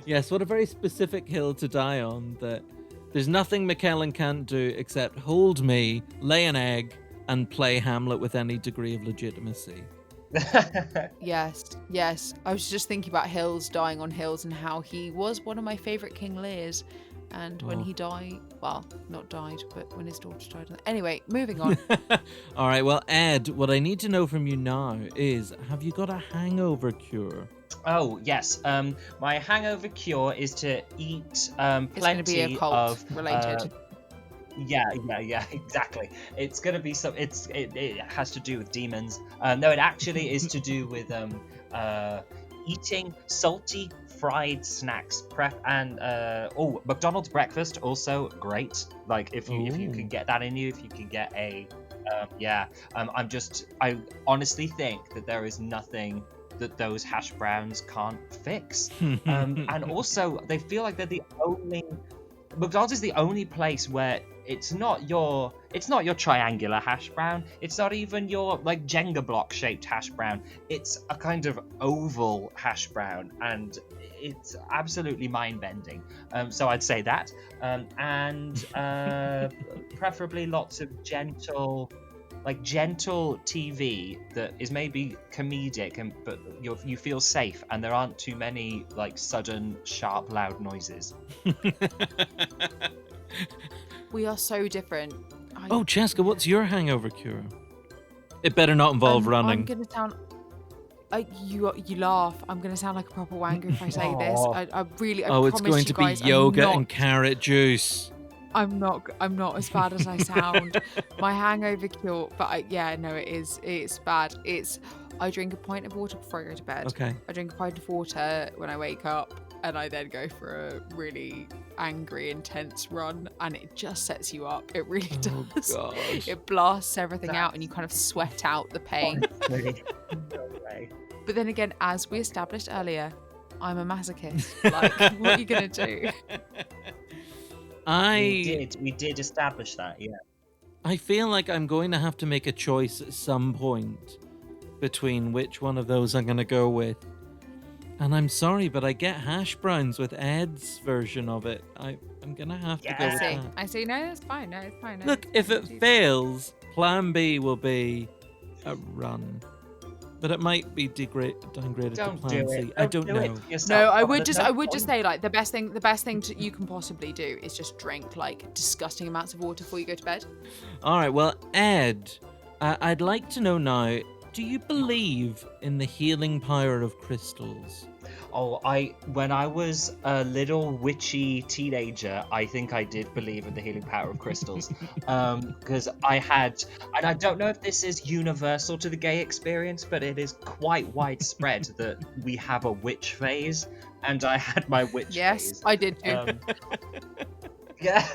Yes, what a very specific hill to die on. That there's nothing McKellen can't do except hold me, lay an egg, and play Hamlet with any degree of legitimacy. yes. I was just thinking about hills, dying on hills, and how he was one of my favourite King Lears. And when he died, well, not died, but when his daughter died. Anyway, moving on. All right, well, Ed, what I need to know from you now is, have you got a hangover cure? Oh, yes. My hangover cure is to eat plenty it's going to be a cult related. Yeah, exactly. It's gonna be it has to do with demons. No, it actually is to do with eating salty fried snacks. McDonald's breakfast also great. Like if you can get that in you, if you can get a I honestly think that there is nothing that those hash browns can't fix. And also they feel like they're the only McDonald's is the only place where it's not your triangular hash brown. It's not even your like Jenga block shaped hash brown. It's a kind of oval hash brown, and it's absolutely mind bending. So I'd say that, and preferably lots of gentle TV that is maybe comedic, but you feel safe, and there aren't too many like sudden, sharp, loud noises. We are so different. Oh, Jessica, what's your hangover cure? It better not involve running. I'm gonna sound. You laugh. I'm gonna sound like a proper wanker if I say this. I really. It's going to be yoga and carrot juice. I'm not as bad as I sound. My hangover cure, but it is. It's bad. I drink a pint of water before I go to bed. Okay. I drink a pint of water when I wake up, and I then go for a really angry, intense run, and it just sets you up. It really does. God. It blasts everything out, and you kind of sweat out the pain. No way. But then again, as we established earlier, I'm a masochist. Like, what are you gonna do? We did establish that, yeah. I feel like I'm going to have to make a choice at some point between which one of those I'm going to go with. And I'm sorry, but I get hash browns with Ed's version of it. I'm going to have to go with that. I see. No, that's fine. No, it's fine. No, Look, if it fails, plan B will be a run. But it might be downgraded to plan C. I don't know. No, I would just say, like, the best thing you can possibly do is just drink like disgusting amounts of water before you go to bed. All right, well, Ed, I'd like to know now, do you believe in the healing power of crystals? Oh, when I was a little witchy teenager, I think I did believe in the healing power of crystals. Because and I don't know if this is universal to the gay experience, but it is quite widespread that we have a witch phase, and I had my witch phase. Yes, I did too. Yeah.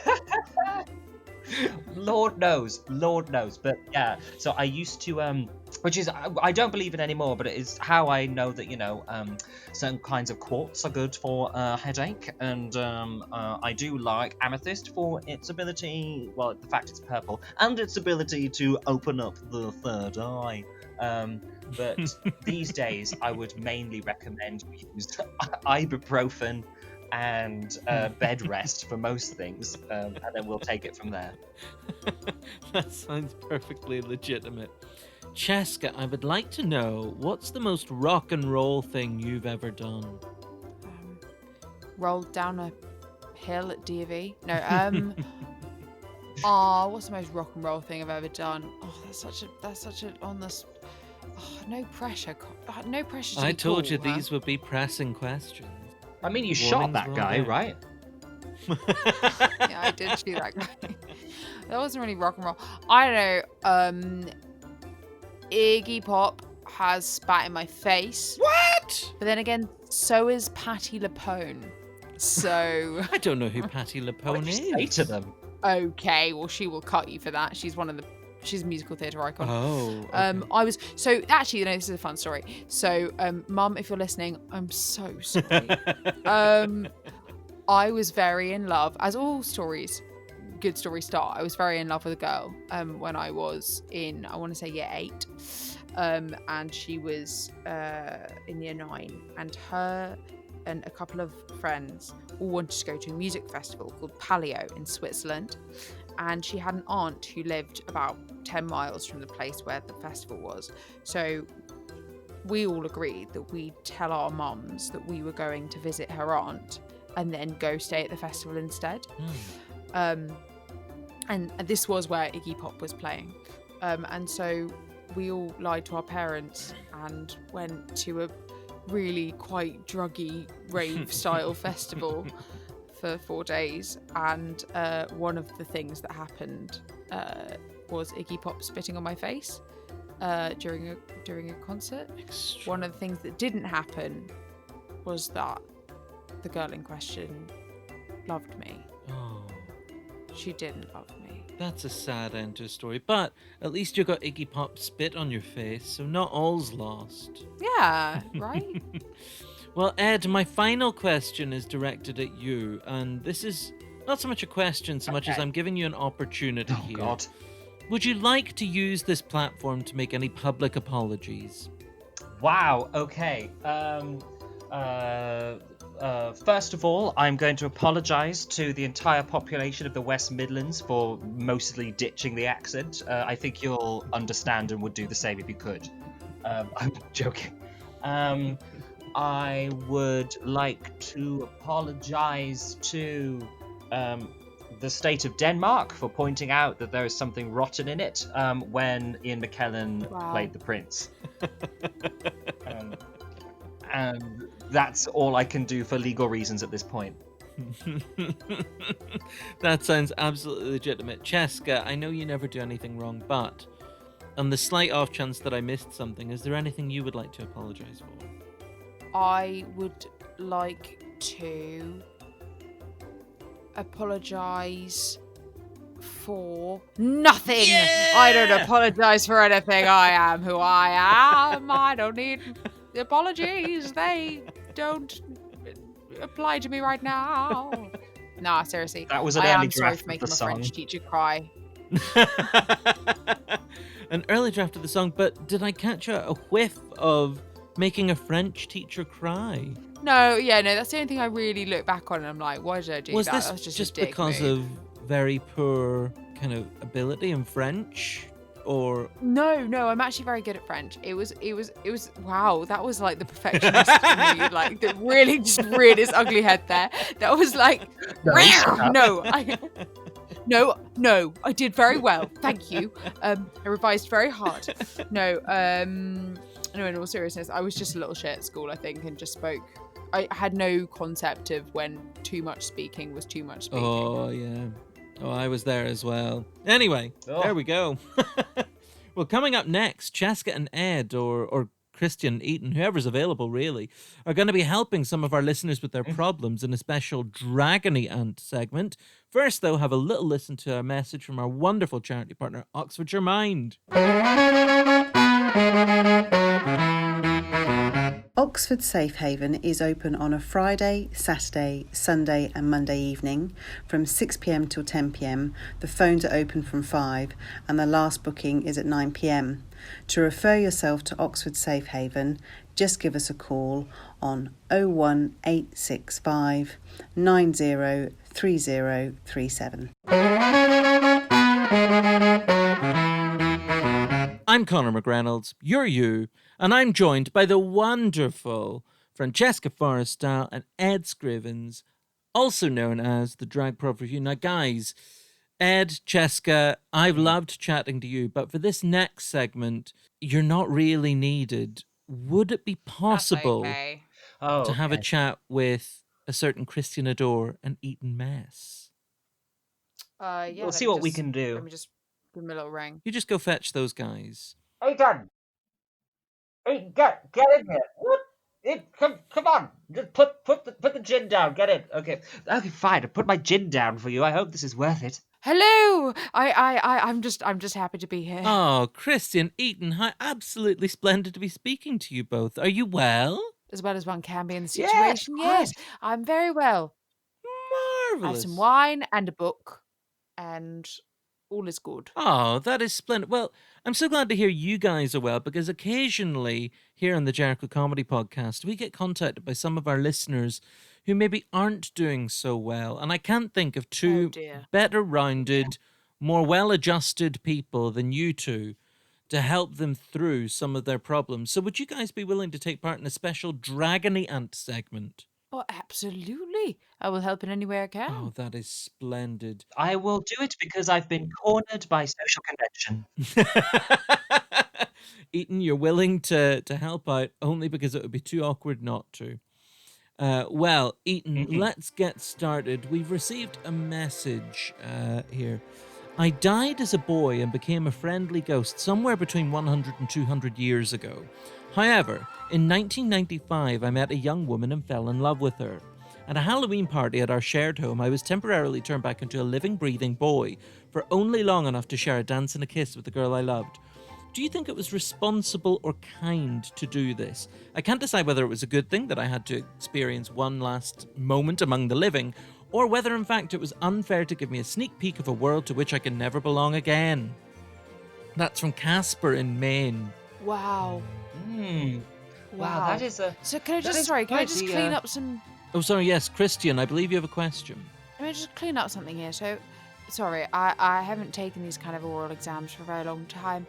Lord knows. But yeah, so I used to, which is, I don't believe it anymore, but it is how I know that, certain kinds of quartz are good for a headache. And I do like amethyst for its ability, well, the fact it's purple, and its ability to open up the third eye. But these days, I would mainly recommend we use ibuprofen and bed rest for most things, and then we'll take it from there. That sounds perfectly legitimate. Cheska, I would like to know, what's the most rock and roll thing you've ever done? Rolled down a hill at D&V. No, what's the most rock and roll thing I've ever done? Oh, that's such a on this. Oh, no pressure. No pressure. To I be told cool, you man. these would be pressing questions. I mean, you shot that guy, right? Yeah, I did shoot that guy. That wasn't really rock and roll. I don't know. Iggy Pop has spat in my face. What? But then again, so is Patti LuPone. So I don't know who Patti LuPone is. Say to them. Okay, well, she will cut you for that. She's a musical theatre icon. Oh. Okay. This is a fun story. So, Mum, if you're listening, I'm so sorry. I was very in love, as all good stories start. I was very in love with a girl when I was in, I want to say year 8. And she was in year 9. And her and a couple of friends all wanted to go to a music festival called Palio in Switzerland. And she had an aunt who lived about 10 miles from the place where the festival was. So we all agreed that we'd tell our mums that we were going to visit her aunt and then go stay at the festival instead. And this was where Iggy Pop was playing. And so we all lied to our parents and went to a really quite druggy rave-style festival for 4 days, and one of the things that happened was Iggy Pop spitting on my face during a concert. One of the things that didn't happen was that the girl in question loved me. Oh, she didn't love me. That's a sad end to a story, but at least you got Iggy Pop spit on your face, so not all's lost. Yeah, right? Well, Ed, my final question is directed at you, and this is not so much a question so much as I'm giving you an opportunity here. Oh, God. Would you like to use this platform to make any public apologies? Wow, okay. First of all, I'm going to apologise to the entire population of the West Midlands for mostly ditching the accent. I think you'll understand and would do the same if you could. I'm joking. I would like to apologise to the state of Denmark for pointing out that there is something rotten in it when Ian McKellen played the Prince. And that's all I can do for legal reasons at this point. That sounds absolutely legitimate. Cheska, I know you never do anything wrong, but on the slight off chance that I missed something, is there anything you would like to apologise for? I would like to apologise for nothing. Yeah! I don't apologise for anything. I am who I am. I don't need apologies. They don't apply to me right now. Nah, seriously. That was an I early am sorry draft for of making the my song. French teacher cry. An early draft of the song, but did I catch a whiff of making a French teacher cry? No, that's the only thing I really look back on and I'm like, why did I do Was that? this That was just a dick because move. of very poor kind of ability in French? Or No, I'm actually very good at French. It was wow, that was like the perfectionist in me, like that really just reared its ugly head there. That was like no, I did very well. Thank you. I revised very hard. No, in all seriousness, I was just a little shit at school, I think, and just spoke. I had no concept of when too much speaking was too much speaking. oh yeah. Oh, I was there as well. Anyway, there we go. Well, coming up next, Cheska and Ed, or Christian, Eaton, whoever's available really, are going to be helping some of our listeners with their problems in a special Dragony Ant segment. First, though, have a little listen to a message from our wonderful charity partner, Oxfordshire Mind. Oxford Safe Haven is open on a Friday, Saturday, Sunday and Monday evening from 6pm till 10pm. The phones are open from 5 and the last booking is at 9pm. To refer yourself to Oxford Safe Haven, just give us a call on 01865 903037. I'm Conor McReynolds, you're you, and I'm joined by the wonderful Francesca Forristal and Ed Scrivens, also known as the Dragprov Revue. Now, guys, Ed, Cheska, I've loved chatting to you, but for this next segment, you're not really needed. Would it be possible to have a chat with a certain Christian Adore and Eaton Messe? We'll see what we can do. Let me just give him a little ring. You just go fetch those guys. Eaton! Get in here! What? Come on! Just put the gin down. Get in. Okay, fine. I put my gin down for you. I hope this is worth it. Hello. I'm just happy to be here. Oh, Christian, Eaton, how absolutely splendid to be speaking to you both. Are you well? As well as one can be in the situation. Yes, I'm very well. Marvellous. I have some wine and a book, and all is good. Oh, that is splendid. Well, I'm so glad to hear you guys are well, because occasionally here on the Jericho Comedy Podcast, we get contacted by some of our listeners who maybe aren't doing so well. And I can't think of two better rounded, more well-adjusted people than you two to help them through some of their problems. So would you guys be willing to take part in a special Dragony Ant segment? Oh, absolutely. I will help in any way I can. Oh, that is splendid. I will do it because I've been cornered by social convention. Eaton, you're willing to help out only because it would be too awkward not to. Well, Eaton, let's get started. We've received a message here. I died as a boy and became a friendly ghost somewhere between 100 and 200 years ago. However, in 1995, I met a young woman and fell in love with her. At a Halloween party at our shared home, I was temporarily turned back into a living, breathing boy for only long enough to share a dance and a kiss with the girl I loved. Do you think it was responsible or kind to do this? I can't decide whether it was a good thing that I had to experience one last moment among the living, or whether in fact it was unfair to give me a sneak peek of a world to which I can never belong again. That's from Casper in Maine. Wow. Wow, that is a... So can I that is can I quite just the, clean up some... Oh, sorry, yes, Christian, I believe you have a question. Let me just clean up something here. So, sorry, I haven't taken these kind of oral exams for a very long time.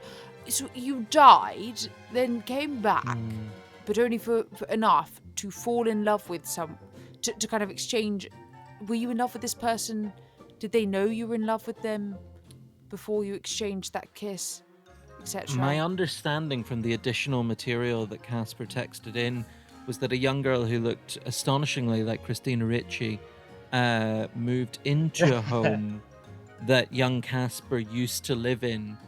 So you died, then came back, but only for enough to fall in love with to kind of exchange. Were you in love with this person? Did they know you were in love with them before you exchanged that kiss, etc.? My understanding from the additional material that Casper texted in was that a young girl who looked astonishingly like Christina Ricci moved into a home that young Casper used to live in.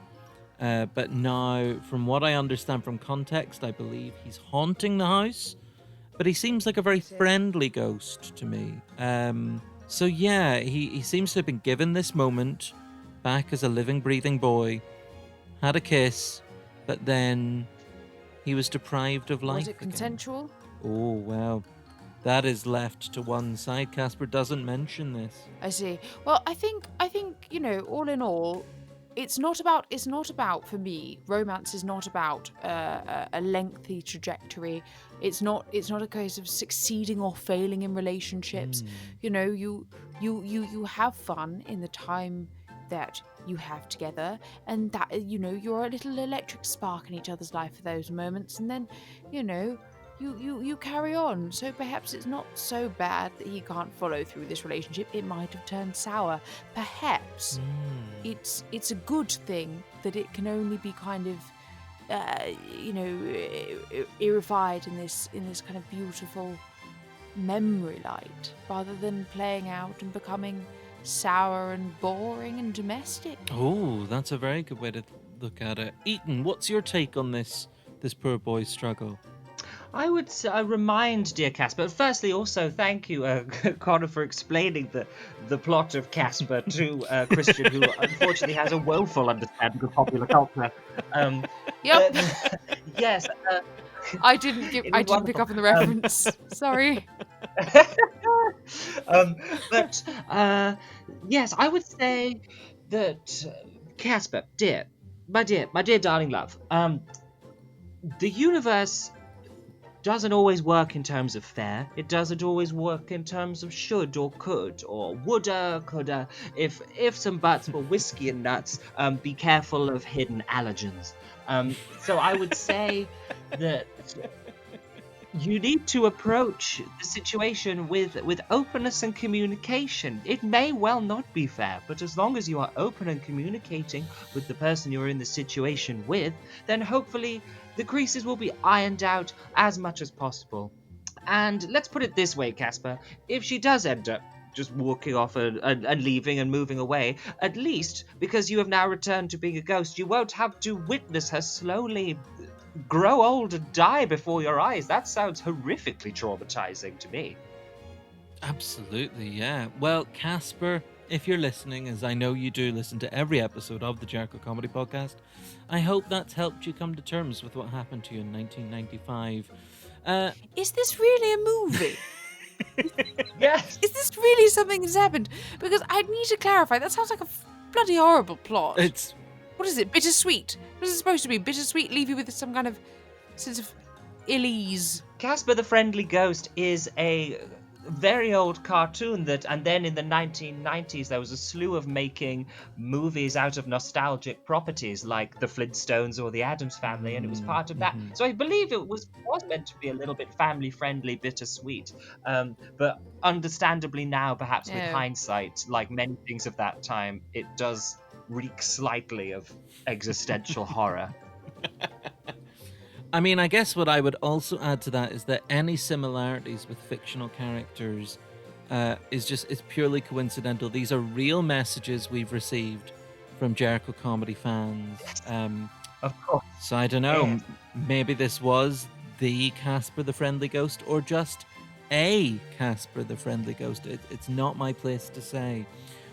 But now, from what I understand from context, I believe he's haunting the house. But he seems like a very friendly ghost to me. So yeah, he seems to have been given this moment back as a living, breathing boy, had a kiss, but then he was deprived of life. Was it consensual? Oh, well, that is left to one side. Casper doesn't mention this. I see. Well, I think all in all, it's not about for me. Romance is not about a lengthy trajectory. It's not a case of succeeding or failing in relationships. You have fun in the time that you have together, and that you're a little electric spark in each other's life for those moments, and then you carry on. So perhaps it's not so bad that he can't follow through this relationship. It might have turned sour. Perhaps it's a good thing that it can only be kind of irrified in this kind of beautiful memory light, rather than playing out and becoming sour and boring and domestic. Oh, that's a very good way to look at it. Eaton, what's your take on this poor boy's struggle? I would remind dear Casper. Firstly, also thank you, Connor, for explaining the plot of Casper to Christian, who unfortunately has a woeful understanding of popular culture. Yep. Yes. I didn't pick up on the reference. Sorry. Yes, I would say that Casper, my dear darling love, the universe doesn't always work in terms of fair. It doesn't always work in terms of should or could or woulda, coulda. If some buts for whiskey and nuts, be careful of hidden allergens. So I would say that you need to approach the situation with openness and communication. It may well not be fair, but as long as you are open and communicating with the person you're in the situation with, then hopefully the creases will be ironed out as much as possible. And let's put it this way, Casper, if she does end up just walking off and leaving and moving away, at least, because you have now returned to being a ghost, you won't have to witness her slowly grow old and die before your eyes. That sounds horrifically traumatizing to me. Absolutely, yeah. Well, Casper, if you're listening, as I know you do listen to every episode of the Jericho Comedy Podcast, I hope that's helped you come to terms with what happened to you in 1995. Is this really a movie? Yes. Is this really something that's happened? Because I need to clarify. That sounds like a bloody horrible plot. What is it? Bittersweet? What is it supposed to be? Bittersweet? Leave you with some kind of sense of ill-ease? Casper the Friendly Ghost is a very old cartoon and then in the 1990s there was a slew of making movies out of nostalgic properties like the Flintstones or the Addams Family, and it was part of that. So I believe it was meant to be a little bit family friendly, bittersweet, but understandably now, perhaps with hindsight, like many things of that time, it does reek slightly of existential horror. I mean, I guess what I would also add to that is that any similarities with fictional characters is purely coincidental. These are real messages we've received from Jericho Comedy fans. Of course. So I don't know, maybe this was the Casper the Friendly Ghost or just a Casper the Friendly Ghost. It's not my place to say.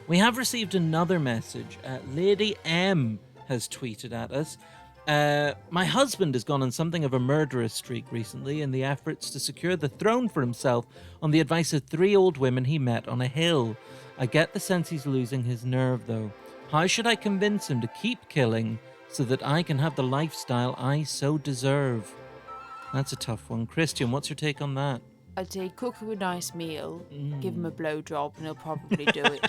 We have received another message. Lady M has tweeted at us. My husband has gone on something of a murderous streak recently in the efforts to secure the throne for himself on the advice of 3 old women he met on a hill. I get the sense he's losing his nerve, though. How should I convince him to keep killing so that I can have the lifestyle I so deserve? That's a tough one. Christian, what's your take on that? I'd say cook him a nice meal, give him a blowjob, and he'll probably do it.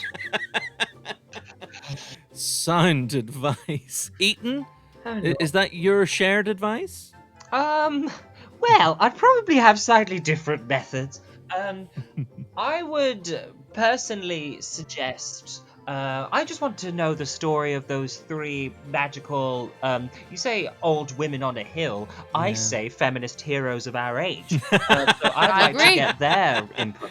Sound advice. Eaton? Oh, no. Is that your shared advice? Well, I'd probably have slightly different methods. I would personally suggest. I just want to know the story of those 3 magical. You say old women on a hill. I Yeah. say feminist heroes of our age. So I'd like to agree. get their input.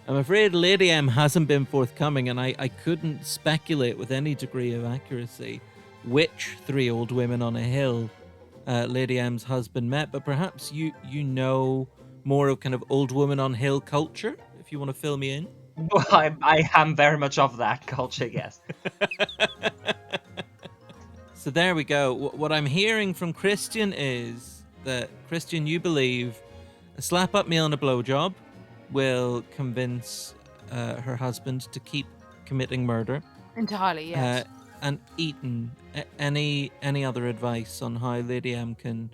I'm afraid Lady M hasn't been forthcoming, and I couldn't speculate with any degree of accuracy which 3 old women on a hill Lady M's husband met, but perhaps you know more of kind of old woman on hill culture, if you want to fill me in. Well, I am very much of that culture, yes. So there we go. What I'm hearing from Christian is that, Christian, you believe a slap-up meal and a blowjob will convince her husband to keep committing murder. Entirely, yes. And Eaton, any other advice on how Lady M can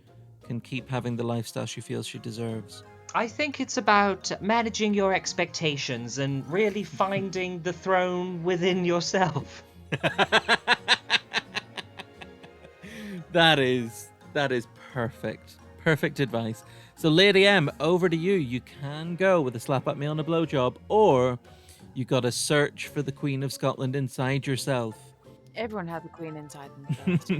keep having the lifestyle she feels she deserves? I think it's about managing your expectations and really finding the throne within yourself. That is perfect. Perfect advice. So Lady M, over to you. You can go with a slap-up meal and a blowjob, or you got to search for the Queen of Scotland inside yourself. Everyone has a queen inside themselves.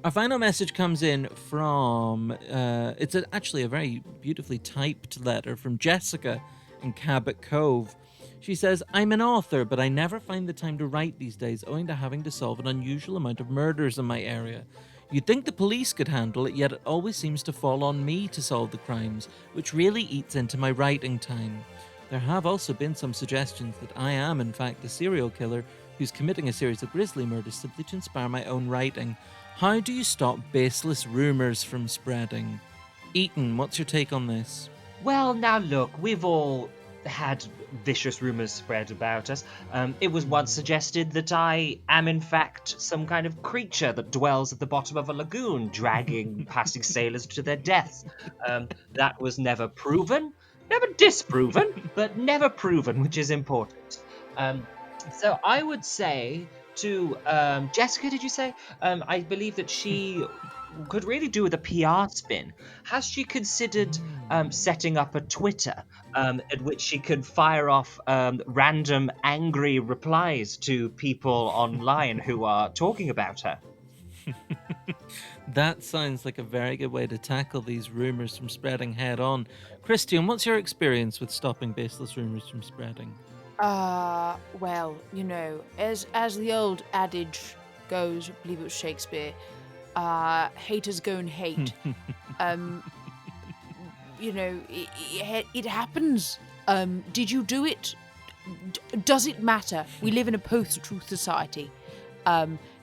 Our final message comes in from, it's actually a very beautifully typed letter from Jessica in Cabot Cove. She says, I'm an author, but I never find the time to write these days owing to having to solve an unusual amount of murders in my area. You'd think the police could handle it, yet it always seems to fall on me to solve the crimes, which really eats into my writing time. There have also been some suggestions that I am, in fact, the serial killer who's committing a series of grisly murders simply to inspire my own writing. How do you stop baseless rumours from spreading? Eaton, what's your take on this? Well, now look, we've all had vicious rumours spread about us. It was once suggested that I am in fact some kind of creature that dwells at the bottom of a lagoon, dragging passing sailors to their deaths. That was never proven, never disproven, but never proven, which is important. So I would say to Jessica, did you say? I believe that she could really do with a PR spin. Has she considered setting up a Twitter at which she could fire off random angry replies to people online who are talking about her? That sounds like a very good way to tackle these rumours from spreading head on. Christian, what's your experience with stopping baseless rumours from spreading? Well, you know, as the old adage goes, I believe it was Shakespeare, haters go and hate. You know, it happens. Did you do it? Does it matter? We live in a post-truth society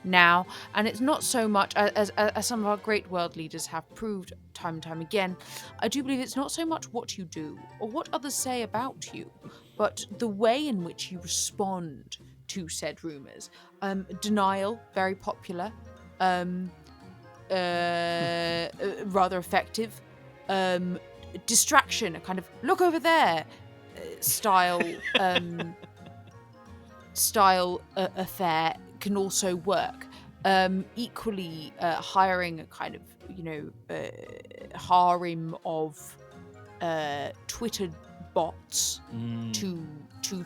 now, and it's not so much, as some of our great world leaders have proved time and time again, I do believe it's not so much what you do or what others say about you, but the way in which you respond to said rumours. Denial, very popular. Rather effective. Distraction, a kind of look over there style affair can also work. Equally, hiring a kind of, you know, harem of Twitter bots to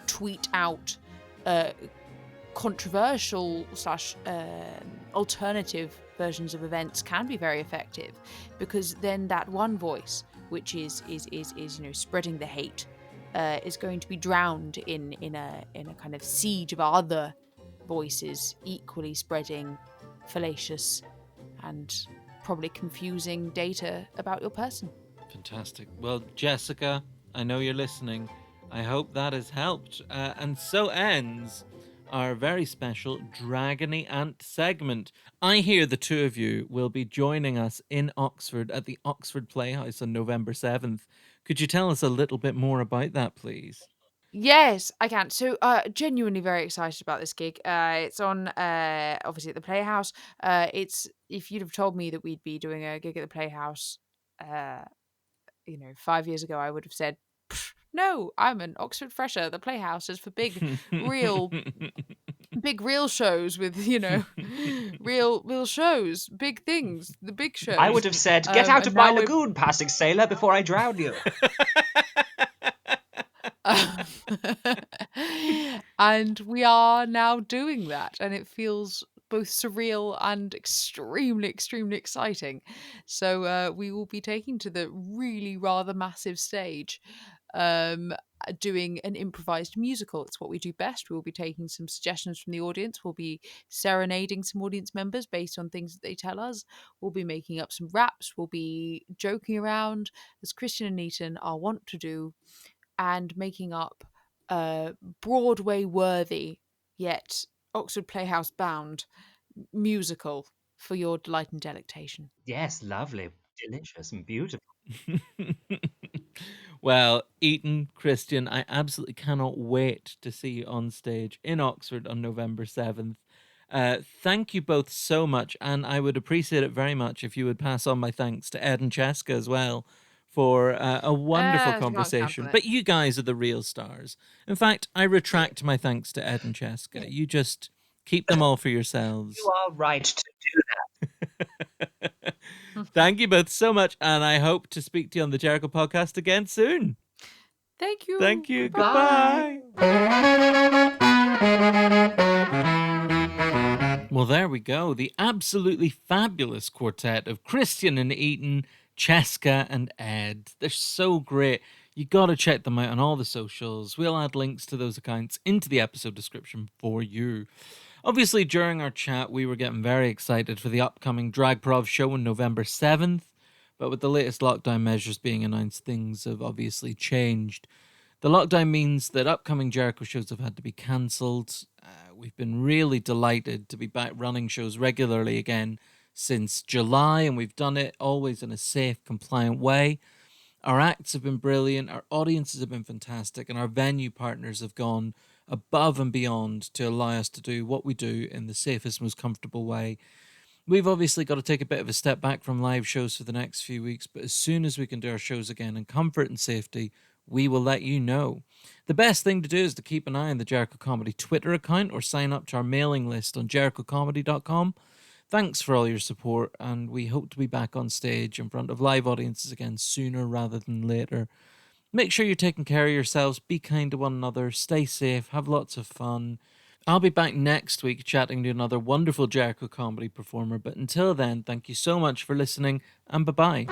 tweet out controversial / alternative versions of events can be very effective, because then that one voice, which is you know, spreading the hate, is going to be drowned in a kind of siege of other voices equally spreading fallacious and probably confusing data about your person. Fantastic. Well, Jessica, I know you're listening. I hope that has helped. And so ends our very special Dragony Ant segment. I hear the two of you will be joining us in Oxford at the Oxford Playhouse on November 7th. Could you tell us a little bit more about that, please? Yes, I can. So, genuinely very excited about this gig. It's on, obviously at the Playhouse. It's if you'd have told me that we'd be doing a gig at the Playhouse, 5 years ago, I would have said, "Pff, no, I'm an Oxford fresher. The Playhouse is for real, big real shows with real shows, big things, the big shows." I would have said, "Get out And of my now we're lagoon, passing sailor, before I drown you." and we are now doing that, and it feels both surreal and extremely, extremely exciting. So we will be taking to the really rather massive stage, doing an improvised musical. It's what we do best. We will be taking some suggestions from the audience. We'll be serenading some audience members based on things that they tell us. We'll be making up some raps. We'll be joking around, as Christian and Eaton are wont to do, and making up a Broadway worthy yet Oxford Playhouse bound musical for your delight and delectation. Yes, lovely, delicious, and beautiful. Well, Eaton, Christian, I absolutely cannot wait to see you on stage in Oxford on November 7th. Thank you both so much, and I would appreciate it very much if you would pass on my thanks to Ed and Cheska as well for a wonderful You can't conversation. cancel it. But you guys are the real stars. In fact, I retract my thanks to Ed and Cheska. You just keep them all for yourselves. You are right to do that. Thank you both so much, and I hope to speak to you on the Jericho podcast again soon. Thank you. Thank you. Goodbye. Well, there we go. The absolutely fabulous quartet of Christian and Eaton, Cheska and Ed. They're so great. You got to check them out on all the socials. We'll add links to those accounts into the episode description for you. Obviously, during our chat, we were getting very excited for the upcoming Dragprov show on November 7th, but with the latest lockdown measures being announced, things have obviously changed. The lockdown means that upcoming Jericho shows have had to be cancelled. We've been really delighted to be back running shows regularly again since July, and we've done it always in a safe, compliant way. Our acts have been brilliant, our audiences have been fantastic, and our venue partners have gone above and beyond to allow us to do what we do in the safest, most comfortable way. We've obviously got to take a bit of a step back from live shows for the next few weeks, but as soon as we can do our shows again in comfort and safety, we will let you know. The best thing to do is to keep an eye on the Jericho Comedy Twitter account or sign up to our mailing list on jerichocomedy.com. Thanks for all your support, and we hope to be back on stage in front of live audiences again sooner rather than later. Make sure you're taking care of yourselves, be kind to one another, stay safe, have lots of fun. I'll be back next week chatting to another wonderful Jericho comedy performer, but until then, thank you so much for listening, and bye-bye.